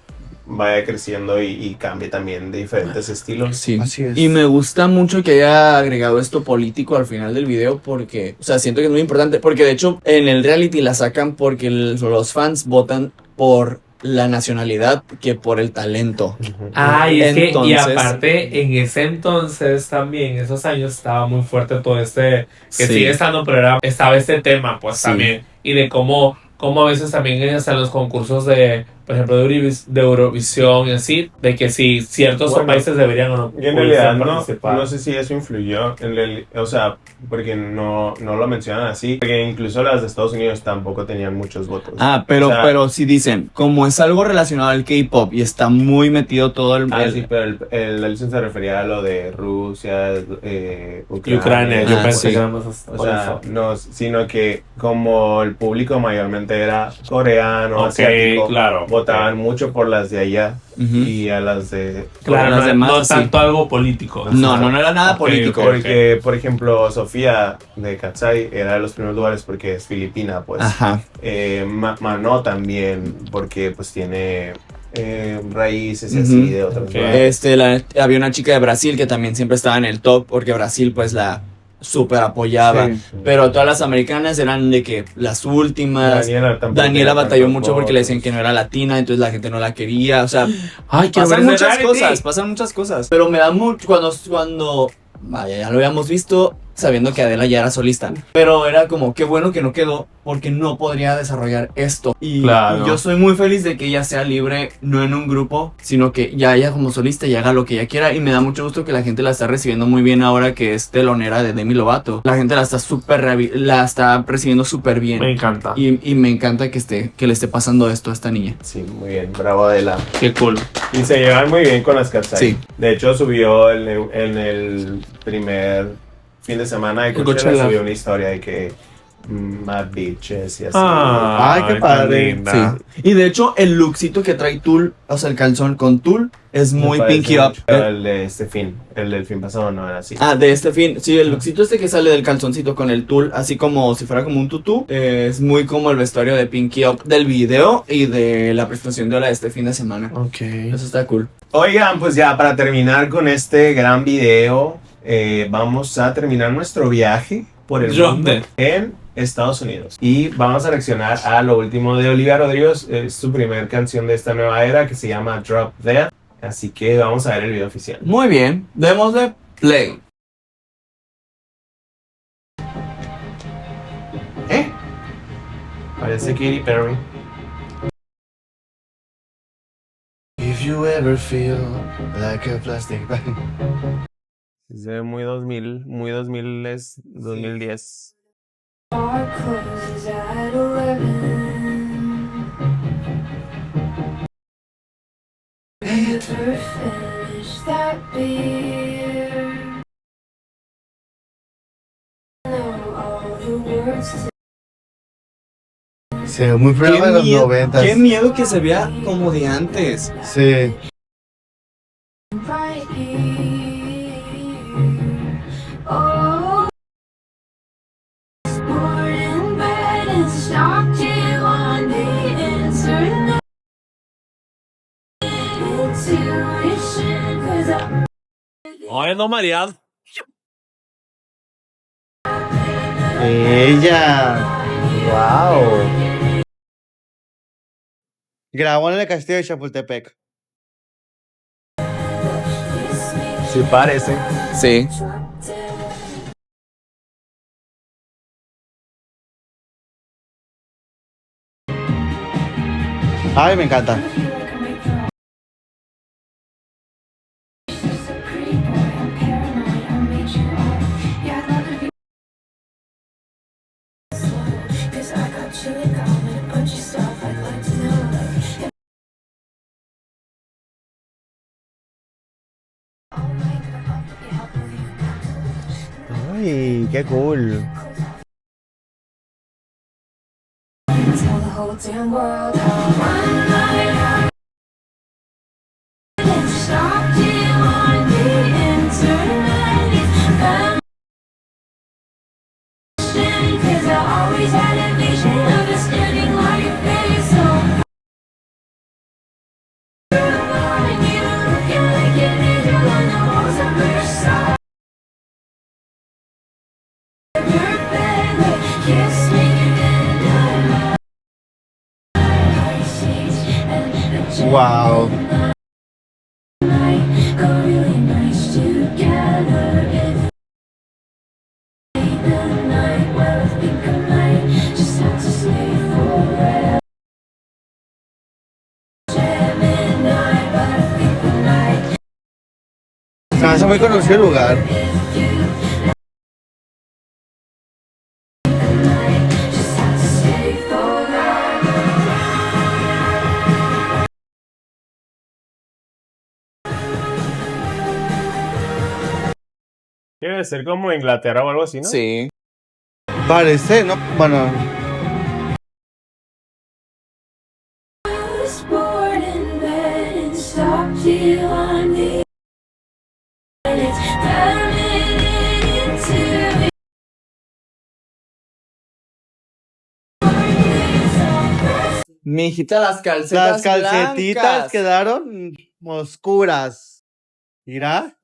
vaya creciendo y cambie también de diferentes estilos. Sí. Así es. Y me gusta mucho que haya agregado esto político al final del video porque, o sea, siento que es muy importante. Porque de hecho en el reality la sacan porque los fans votan por la nacionalidad que por el talento. Ay, es que, y Entonces- aparte, en ese entonces también, esos años, estaba muy fuerte todo que Sí. sigue estando, pero estaba este tema, pues, Sí. también, y de cómo a veces también hasta en los concursos de, por ejemplo, de Eurovisión y así, de que si ciertos Bueno, países deberían o no Y en realidad participar. no sé si eso influyó, o sea, porque no lo mencionan así, porque incluso las de Estados Unidos tampoco tenían muchos votos. Pero, O sea, pero si dicen, como es algo relacionado al K-pop y está muy metido todo el... sí, pero el Nelson se refería a lo de Rusia, Y Ucrania, yo Ah, pensé sí. que eran más O por sea, eso. no, sino que como el público mayormente era coreano, Ok, asiático, claro. votaban mucho por las de allá Ujú. y a las de... Claro, las no, demás, no sí. tanto algo político. No era nada Ok, político. ok. Porque, por ejemplo, Sofía de Katsai era de los primeros lugares porque es filipina, pues. Ajá. Mano también, porque pues tiene raíces y así Ujú. de otros Ok. lugares. Había una chica de Brasil que también siempre estaba en el top porque Brasil pues la super apoyaba. Sí. Pero todas las americanas eran de que las últimas. Daniela tampoco Daniela tenía batalló tantos mucho porque le decían votos. que no era latina, entonces la gente no la quería. O sea, Ay, quiero pasan ver ese muchas reality. cosas, pasan muchas cosas. Pero me da mucho cuando vaya, ya lo habíamos visto sabiendo que Adela ya era solista. Pero era como, qué bueno que no quedó porque no podría desarrollar esto. Y, Claro. y yo soy muy feliz de que ella sea libre, no en un grupo, sino que ya ella como solista y haga lo que ella quiera. Y me da mucho gusto que la gente la está recibiendo muy bien ahora que es telonera de Demi Lovato. La gente la está recibiendo súper bien. Me encanta. Y me encanta que le esté pasando esto a esta niña. Sí, muy bien, bravo Adela. Qué cool. Y se llevan muy bien con las Katsai. Sí. De hecho, subió en el primer fin de semana de Coachella, Coachella. subió una historia de que Mad Bitches y así. Ay, qué tan padre. linda. Sí. Y de hecho, el lookcito que trae Tul, o sea, el calzón con Tul, es Me muy parece pinky up. mucho. Pero el de este fin, el del fin pasado no era así. Ah, de este fin. Sí, el lookcito este que sale del calzoncito con el tul, así como si fuera como un tutú, es muy como el vestuario de Pinky Up del video y de la presentación de Hola de este fin de semana. Ok. Eso está cool. Oigan, pues ya para terminar con este gran video, vamos a terminar nuestro viaje por el mundo ¿Dónde? en Estados Unidos. Y vamos a reaccionar a lo último de Olivia Rodrigo, es su primer canción de esta nueva era que se llama Drop Dead. Así que vamos a ver el video oficial. Muy bien, démosle play. Parece Katy Perry. If you ever feel like a plastic bag. Se ve muy 2000, muy 2000 es 2010. Our closes at 11. Never finish that beer. Know all the words to Se ve muy programa de los 90. Qué miedo que se vea como de antes. Sí. right here. Oh, bored in bed and shocked you on the internet. Intuition, 'cause I'm Ay, no, María. Ella. Wow. Grabó en el castillo de Chapultepec. Sí parece. Sí. Ay, me encanta. Ay, qué cool. Tell the whole damn world how one night I stalked you on the internet. It's fashion, 'cause I always had a vision of us standing like a face. So and you looking like an angel on the walls of Versailles. Your bed, kiss me and Wow. go really nice together. If the night, well, I think I might just have to stay forever. Gemini, but I think the night Se me hace muy conocido el lugar. if you just have to stay forever. Debe ser como Inglaterra o algo así, ¿no? Sí. Parece, no, bueno. Was born Mijita, las calcetas Las calcetitas blancas. quedaron oscuras. Mira.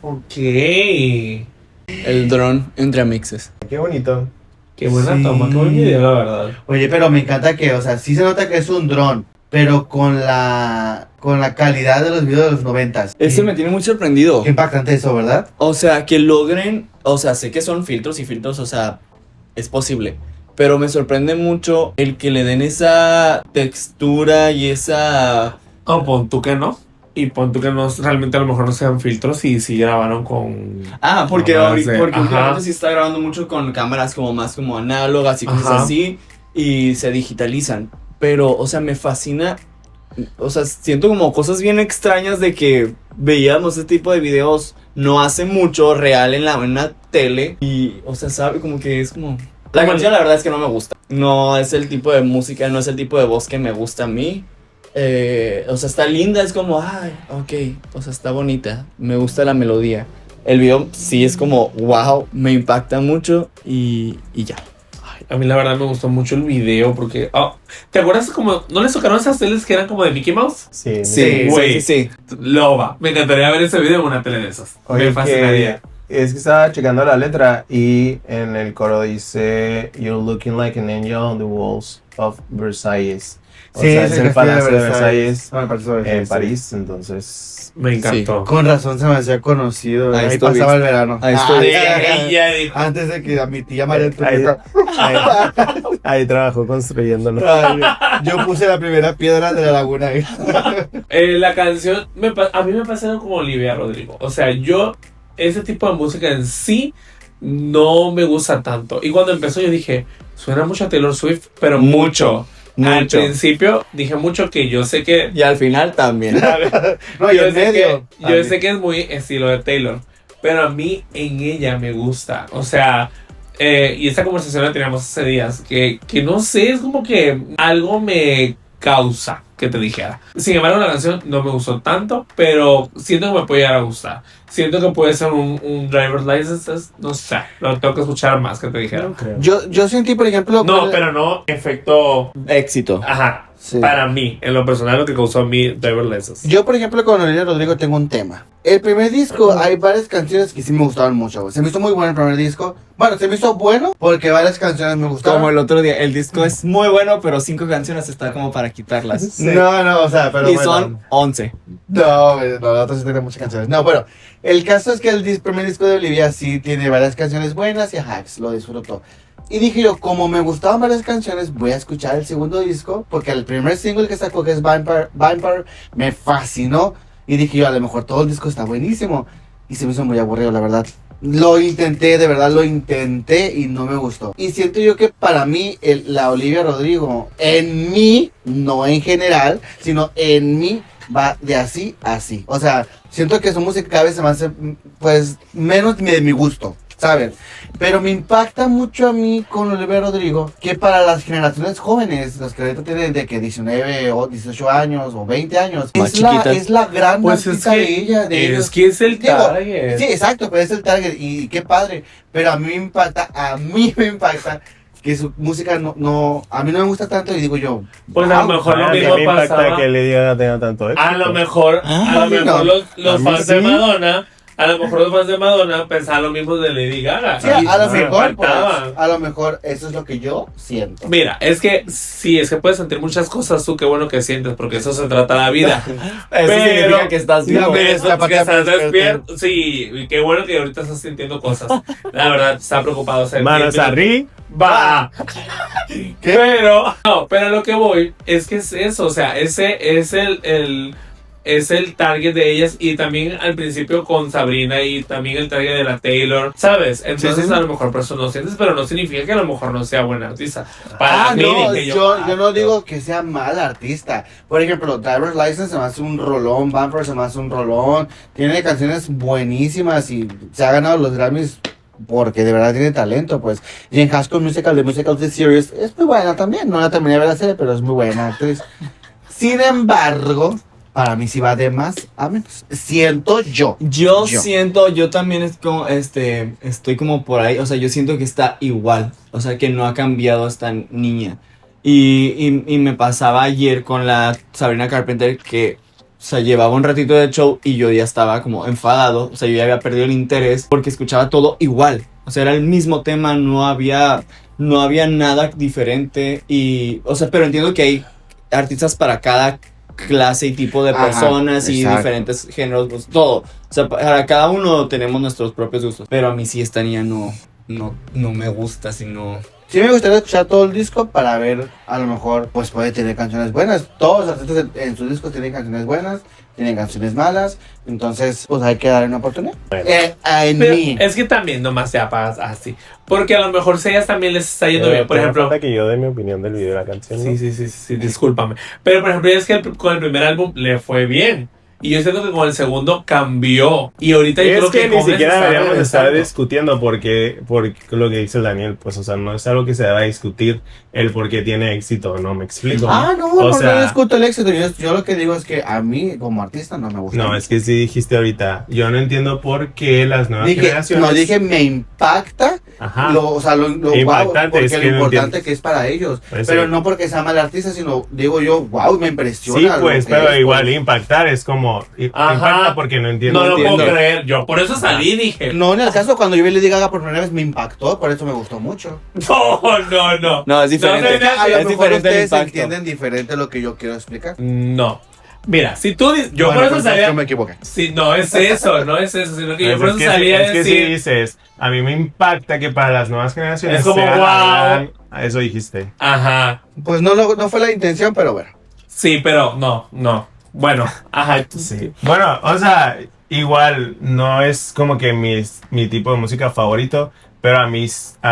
Ok. El dron entre mixes. Qué bonito. Qué buena Sí. toma, qué buen video, la verdad. Oye, pero me encanta que, o sea, sí se nota que es un dron, pero con la calidad de los videos de los 90s. Eso me tiene muy sorprendido. Qué impactante eso, ¿verdad? O sea, que logren, o sea, sé que son filtros y filtros, o sea, es posible. Pero me sorprende mucho el que le den esa textura y esa... O pon tú que no. Y pon tú que no, realmente a lo mejor no sean filtros y sí grabaron con... Ah, porque, Cámaras de- porque ajá. últimamente sí está grabando mucho con cámaras como más como análogas y cosas Ajá. así. Y se digitalizan. Pero, o sea, me fascina. O sea, siento como cosas bien extrañas de que veíamos ese tipo de videos no hace mucho real en la tele. Y, o sea, sabe, como que es como... La canción la verdad es que no me gusta. No es el tipo de música, no es el tipo de voz que me gusta a mí. O sea, está linda, es como, ay, ok, o sea, está bonita, me gusta la melodía. El video sí es como, wow, me impacta mucho y ya. Ay, a mí la verdad me gustó mucho el video porque... oh, ¿te acuerdas como... ¿No les tocaron esas teles que eran como de Mickey Mouse? Sí. Sí, güey. sí. Loba. Me encantaría ver ese video en una tele de esas. Oye, me fascinaría. es que estaba checando la letra y en el coro dice You're looking like an angel on the walls of Versailles. O sea, es el Palacio de Versailles No, el Palacio de en Versailles, sí. París, entonces... Me encantó. Con razón se me hacía conocido. Ahí Ahí estuviste. pasaba el verano. Ahí Ah, estuviste. Ella dijo... antes de que a mi tía María Ahí, Antonieta- ahí trabajó construyéndolo. Ay, yo puse la primera piedra de la laguna. La canción, a mí me pasa como Olivia Rodrigo. O sea, yo, ese tipo de música en sí, no me gusta tanto. Y cuando empezó yo dije, suena mucho a Taylor Swift, pero mucho. Al Mucho. principio dije mucho que yo sé que... Y al final también. No, y yo en sé medio. que, yo sé que es muy estilo de Taylor. Pero a mí en ella me gusta. O sea... y esta conversación la teníamos hace días. Que no sé, es como que algo me causa que te dijera. Sin embargo, la canción no me gustó tanto, pero siento que me puede llegar a gustar. Siento que puede ser un driver's license, no sé, lo tengo que escuchar más que te dijera. No creo. Yo sentí, por ejemplo. No, con- pero no efecto, Éxito. ajá, Sí. para mí, en lo personal, lo que causó a mí driver's license. Yo, por ejemplo, con Olivia Rodrigo tengo un tema. El primer disco, hay varias canciones que sí me gustaron mucho, güey. Se me hizo muy bueno el primer disco. Bueno, se me hizo bueno porque varias canciones me gustaron. Como el otro día, el disco es muy bueno, pero 5 canciones está como para quitarlas. No, o sea, pero Y bueno. son 11. No, güey, no, la otra sí tiene muchas canciones. No, bueno, el caso es que el primer disco de Olivia sí tiene varias canciones buenas y ajá, lo disfruto. Y dije yo, como me gustaban varias canciones, voy a escuchar el segundo disco, porque el primer single que sacó, que es Vampire, me fascinó. Y dije yo, a lo mejor todo el disco está buenísimo. Y se me hizo muy aburrido, la verdad. Lo intenté, de verdad lo intenté y no me gustó. Y siento yo que para mí, la Olivia Rodrigo, en mí, no en general, sino en mí, va de así a así. O sea, siento que su música cada vez se me hace, pues, menos de mi gusto, ¿saben? Pero me impacta mucho a mí con Olivia Rodrigo que para las generaciones jóvenes, los que ahorita tienen de que 19 o 18 años o 20 años, Más es la, chiquitas. es la gran Pues es artista que, de ella, de ellos. es que es el Digo, target. Sí, exacto, pero es el target y qué padre. Pero a mí me impacta que su música no, a mí no me gusta tanto y digo yo, Pues a lo wow. mejor lo A mí mismo me impacta pasaba. que Lady Gaga tenga tanto éxito. A lo mejor, a mí no. los A mí fans de sí. Madonna, a lo mejor los fans de Madonna pensaban lo mismo de Lady Gaga. Sí, Y a lo se mejor, pues, faltaban. a lo mejor eso es lo que yo siento. Mira, es que sí, es que puedes sentir muchas cosas tú, qué bueno que sientes, porque eso se trata la vida. Eso Pero- significa que estás Sí, vivo. hombre. Eso, la porque parte estás despierta. despierto. Sí, y qué bueno que ahorita estás sintiendo cosas. La verdad, está preocupado. O sea, Manos arriba. Va. Pero, no, pero a lo que voy es que es eso, o sea, ese es es el target de ellas y también al principio con Sabrina y también el target de la Taylor, ¿sabes? Entonces sí. a lo mejor por eso no sientes, pero no significa que a lo mejor no sea buena artista. Para mí, No, dije yo no digo que sea mal artista. Por ejemplo, Driver's License se me hace un rolón, Vampire se me hace un rolón. Tiene canciones buenísimas y se ha ganado los Grammys porque de verdad tiene talento, pues. Y en High School Musical, The Musical The Series, es muy buena también. No la terminé de ver la serie, pero es muy buena actriz. Sin embargo, para mí sí va de más a menos. Siento yo. Yo siento, yo también es como, estoy como por ahí, o sea, yo siento que está igual, o sea, que no ha cambiado esta niña. Y me pasaba ayer con la Sabrina Carpenter que, o sea, llevaba un ratito de show y yo ya estaba como enfadado, o sea, yo ya había perdido el interés porque escuchaba todo igual, o sea, era el mismo tema, no había nada diferente y, o sea, pero entiendo que hay artistas para cada clase y tipo de Ajá, personas y exacto. diferentes géneros, pues todo. O sea, para cada uno tenemos nuestros propios gustos. Pero a mí sí esta niña no me gusta, sino... Sí me gustaría escuchar todo el disco para ver, a lo mejor, pues puede tener canciones buenas. Todos los artistas en sus discos tienen canciones buenas, tienen canciones malas. Entonces, pues hay que darle una oportunidad. Bueno. En Pero mí. es que también nomás se apagas así. Porque a lo mejor si a ellas también les está yendo bien. Por Pero ejemplo, falta que yo dé mi opinión del video de la canción, ¿no? sí, discúlpame. Pero por ejemplo, es que con el primer álbum le fue bien. Y yo siento que con el segundo cambió. Y ahorita yo Es creo que ni jóvenes siquiera están deberíamos estar regresando. discutiendo porque lo que dice el Daniel, pues, o sea, no es algo que se deba discutir el por qué tiene éxito, ¿no? ¿Me explico? No o sea, no discuto el éxito. Yo lo que digo es que a mí, como artista, no me gusta. no, es que sí dijiste ahorita, yo no entiendo por qué las nuevas Dije, generaciones... no dije me impacta. Ajá. Lo guau, Impactante, porque es lo que no importante entiendes. que es para ellos. Pues Pero sí. no porque sea mal artista, sino digo yo, wow, me impresiona. Sí, lo pues, que pero es, igual pues. impactar es como... Impacta porque no entiendo. No lo puedo entiendo. creer. Yo por eso salí y dije. No, en el caso cuando yo vi Lady Gaga por primera vez me impactó, por eso me gustó mucho. No. No, es diferente. A lo Es mejor diferente el ustedes impacto. entienden diferente lo que yo quiero explicar. No. Mira, si tú yo Bueno, por eso pues, salía. yo me equivoqué. Sí, no es eso, sino que yo por Es eso que, salía a es que si decir. dices, a mí me impacta que para las nuevas generaciones Es como, sea la wow. gran- Eso dijiste. Ajá. Pues no fue la intención, pero bueno. Sí, pero no. Bueno, ajá. Sí. Bueno, o sea, igual no es como que mi tipo de música favorito, pero a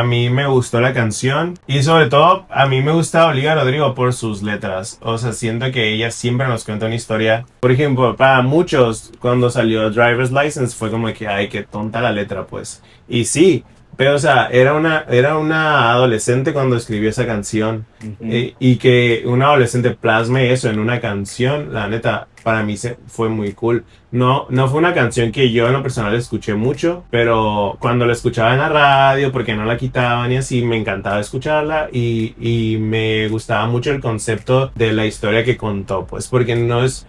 mí me gustó la canción y sobre todo a mí me gusta Olivia Rodrigo por sus letras. O sea, siento que ella siempre nos cuenta una historia. Por ejemplo, para muchos cuando salió Driver's License fue como que, ay, qué tonta la letra, pues. Y sí. Pero, o sea, era una adolescente cuando escribió esa canción. Y que un adolescente plasme eso en una canción, la neta, para mí fue muy cool. No fue una canción que yo en lo personal escuché mucho, pero cuando la escuchaba en la radio, porque no la quitaban y así, me encantaba escucharla y me gustaba mucho el concepto de la historia que contó, pues, porque no es...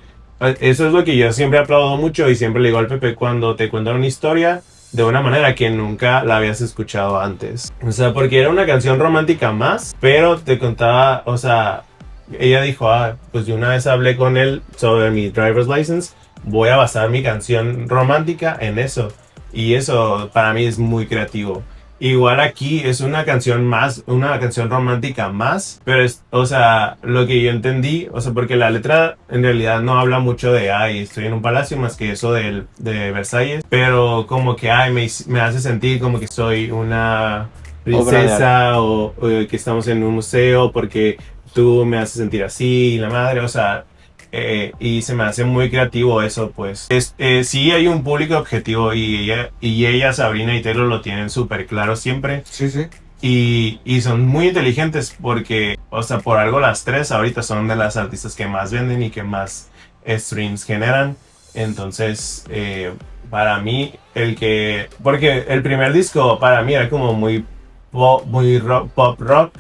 Eso es lo que yo siempre aplaudo mucho y siempre le digo al Pepe cuando te cuentan una historia de una manera que nunca la habías escuchado antes. O sea, porque era una canción romántica más, pero te contaba, o sea, ella dijo, pues yo una vez hablé con él sobre mi driver's license, voy a basar mi canción romántica en eso. Y eso para mí es muy creativo. Igual aquí es una canción más, una canción romántica más, pero es, o sea, lo que yo entendí, o sea, porque la letra en realidad no habla mucho de, ay, estoy en un palacio, más que eso de Versalles, pero como que, ay, me hace sentir como que soy una princesa o que estamos en un museo porque tú me haces sentir así, y la madre, o sea... y se me hace muy creativo eso, pues. Sí hay un público objetivo y ella, Sabrina y Taylor lo tienen súper claro siempre. Sí. Y son muy inteligentes porque, o sea, por algo las tres ahorita son de las artistas que más venden y que más streams generan. Entonces, para mí, porque el primer disco para mí era como muy pop rock.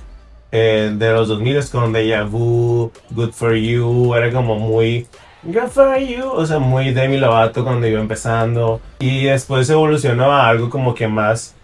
De los 2000 con Deja Vu, Good For You, era como muy Good For You, o sea, muy Demi Lovato cuando iba empezando. Y después evolucionó a algo como que más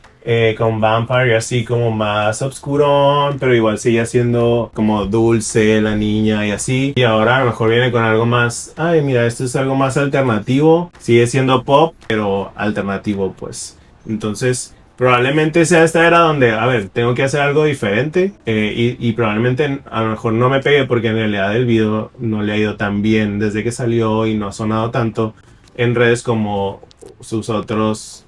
con Vampire, así como más obscurón, pero igual sigue siendo como dulce la niña y así. Y ahora a lo mejor viene con algo más, ay, mira, esto es algo más alternativo. Sigue siendo pop, pero alternativo, pues. Entonces... probablemente sea esta era donde, a ver, tengo que hacer algo diferente y probablemente a lo mejor no me pegue porque en realidad el video no le ha ido tan bien desde que salió y no ha sonado tanto en redes como sus otros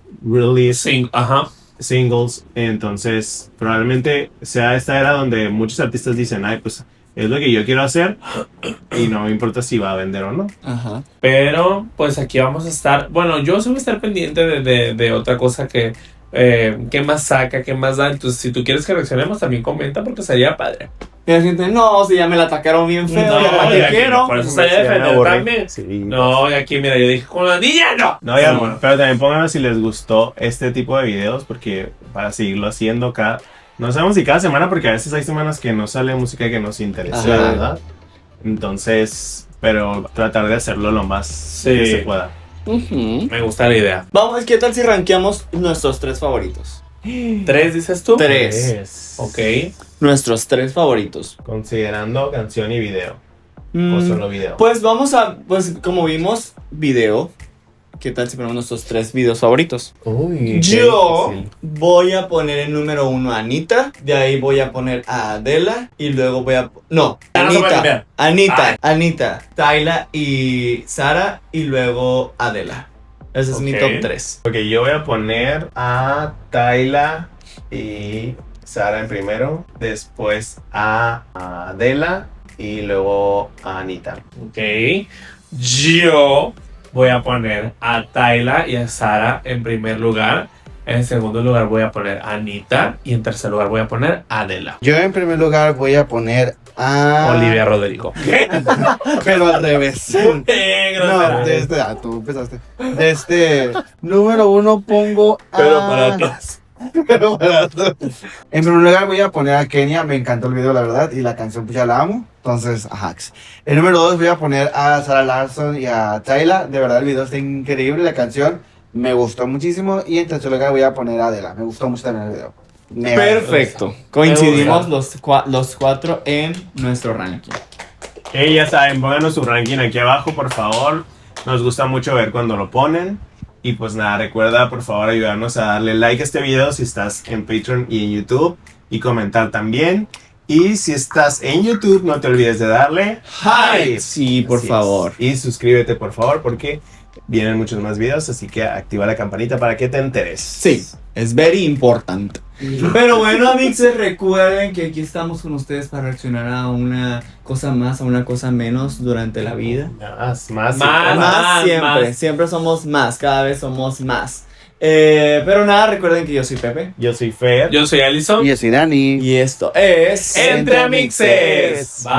singles. Entonces, probablemente sea esta era donde muchos artistas dicen, ay, pues es lo que yo quiero hacer y no me importa si va a vender o no. Ajá. Pero, pues aquí vamos a estar. Bueno, yo sí voy a estar pendiente de otra cosa que qué más saca, qué más da. Entonces, si tú quieres que reaccionemos, también comenta porque sería padre. Y la gente, no, si ya me la atacaron bien feo, ya para y qué aquí quiero. no, por eso se Se van a defender aburrir. también. Sí. No, y aquí, mira, yo dije con la niña, no. No, ya, No. pero también pónganme si les gustó este tipo de videos porque para seguirlo haciendo cada... No sabemos si cada semana porque a veces hay semanas que no sale música que nos interesa, Ajá. ¿verdad? Entonces, pero tratar de hacerlo lo más que se pueda. Ujú. Me gusta la idea. Vamos, ¿qué tal si rankeamos nuestros 3 favoritos? 3, dices tú. 3. Ok. Nuestros 3 favoritos. Considerando canción y video. O Mm, solo video. Pues vamos a, pues como vimos video, ¿qué tal si ponemos nuestros 3 videos favoritos? Uy, Yo voy a poner en número 1 a Anita, de ahí voy a poner a Adela y luego voy a... No, Ya no se puede Anita, cambiar. Anita, Tayla y Sara y luego Adela. Ese es mi Ok. top 3. Ok, yo voy a poner a Tayla y Sara en primero, después a Adela y luego a Anita. Ok. Yo voy a poner a Tayla y a Sara en primer lugar. En segundo lugar voy a poner a Anita. Y en tercer lugar voy a poner a Adela. Yo en primer lugar voy a poner a... Olivia Rodrigo. Pero al revés. No, tú empezaste. Número 1 pongo a... Pero para atrás. Pero para atrás. En primer lugar voy a poner a Kenia, me encantó el video la verdad y la canción pues ya la amo, entonces a Hacks. En número 2 voy a poner a Sarah Larson y a Tayla, de verdad el video está increíble, la canción me gustó muchísimo y en tercer lugar voy a poner a Adela, me gustó mucho también el video. Perfecto. Coincidimos los 4 en nuestro ranking. Ya saben, pónganos su ranking aquí abajo, por favor. Nos gusta mucho ver cuando lo ponen. Y pues nada, recuerda por favor ayudarnos a darle like a este video si estás en Patreon y en YouTube. Y comentar también. Y si estás en YouTube, no te olvides de darle like. Sí, por Así favor. es. Y suscríbete por favor porque vienen muchos más videos. Así que activa la campanita para que te enteres. Sí, es very important. Pero bueno, amigos, recuerden que aquí estamos con ustedes para reaccionar a una cosa más, a una cosa menos durante la vida. Más Más siempre, más. siempre somos más, cada vez somos más. Pero nada, recuerden que yo soy Pepe. Yo soy Fer. Yo soy Alison. Y así Dani. Y esto es... Entre Amixes. Bye.